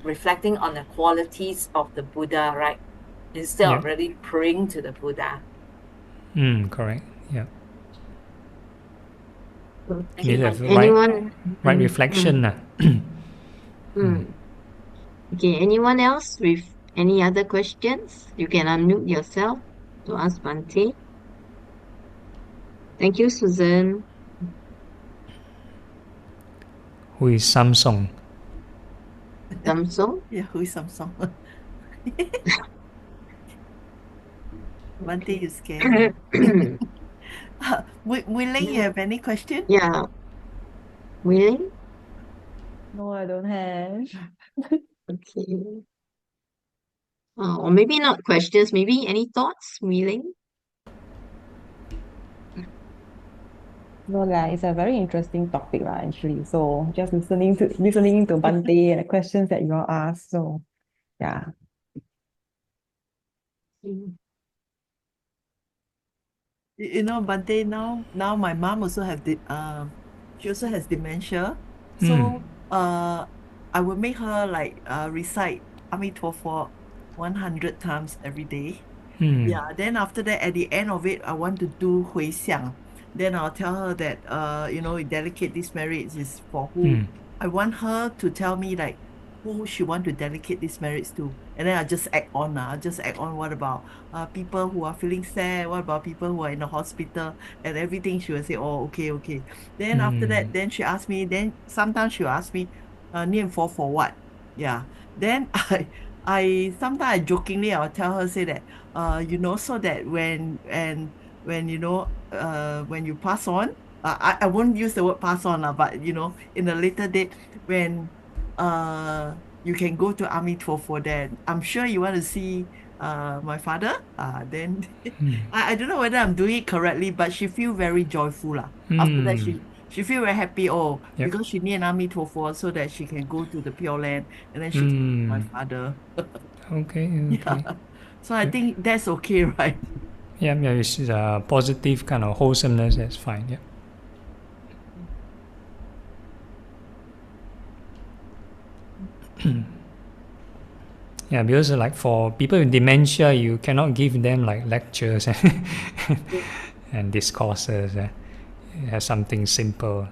reflecting on the qualities of the Buddha, right? Instead of really praying to the Buddha. Correct. Yeah. Okay. You have Anyone? right reflection. Okay. Anyone else with any other questions? You can unmute yourself to ask Bante. Thank you, Susan. Who is Samsung? Samsung? Yeah, who is Samsung? One thing you scared. Wei-Ling, you have any question? Yeah. Willing? No, I don't have. Okay. Or maybe not questions, maybe any thoughts, Willing? No, it's a very interesting topic, actually. So just listening to Bante and the questions that you all asked. So yeah. You know, Bante, now my mom also have she also has dementia. So I will make her like recite Amitabha 100 times every day. Yeah, then after that, at the end of it, I want to do 回向. Then I'll tell her that dedicate this marriage is for who. I want her to tell me like who she want to dedicate this marriage to, and then I'll just act on. I'll just act on. What about people who are feeling sad? What about people who are in the hospital and everything? She will say, oh, okay. Then after that, then she asked me. Then sometimes she'll ask me, 念佛 for what? Yeah. Then I sometimes jokingly I'll tell her, say that so that when when you pass on, I won't use the word pass on, but in a later date when you can go to Amitabha for that. I'm sure you want to see my father. Then I don't know whether I'm doing it correctly, but she feel very joyful lah. After that she feel very happy because she need an Amitabha so that she can go to the Pure Land and then she can see my father. Okay. Yeah. So I think that's okay, right? Yeah, it's a positive kind of wholesomeness. That's fine. Yeah. Yeah, because like for people with dementia, you cannot give them like lectures and discourses. It has something simple.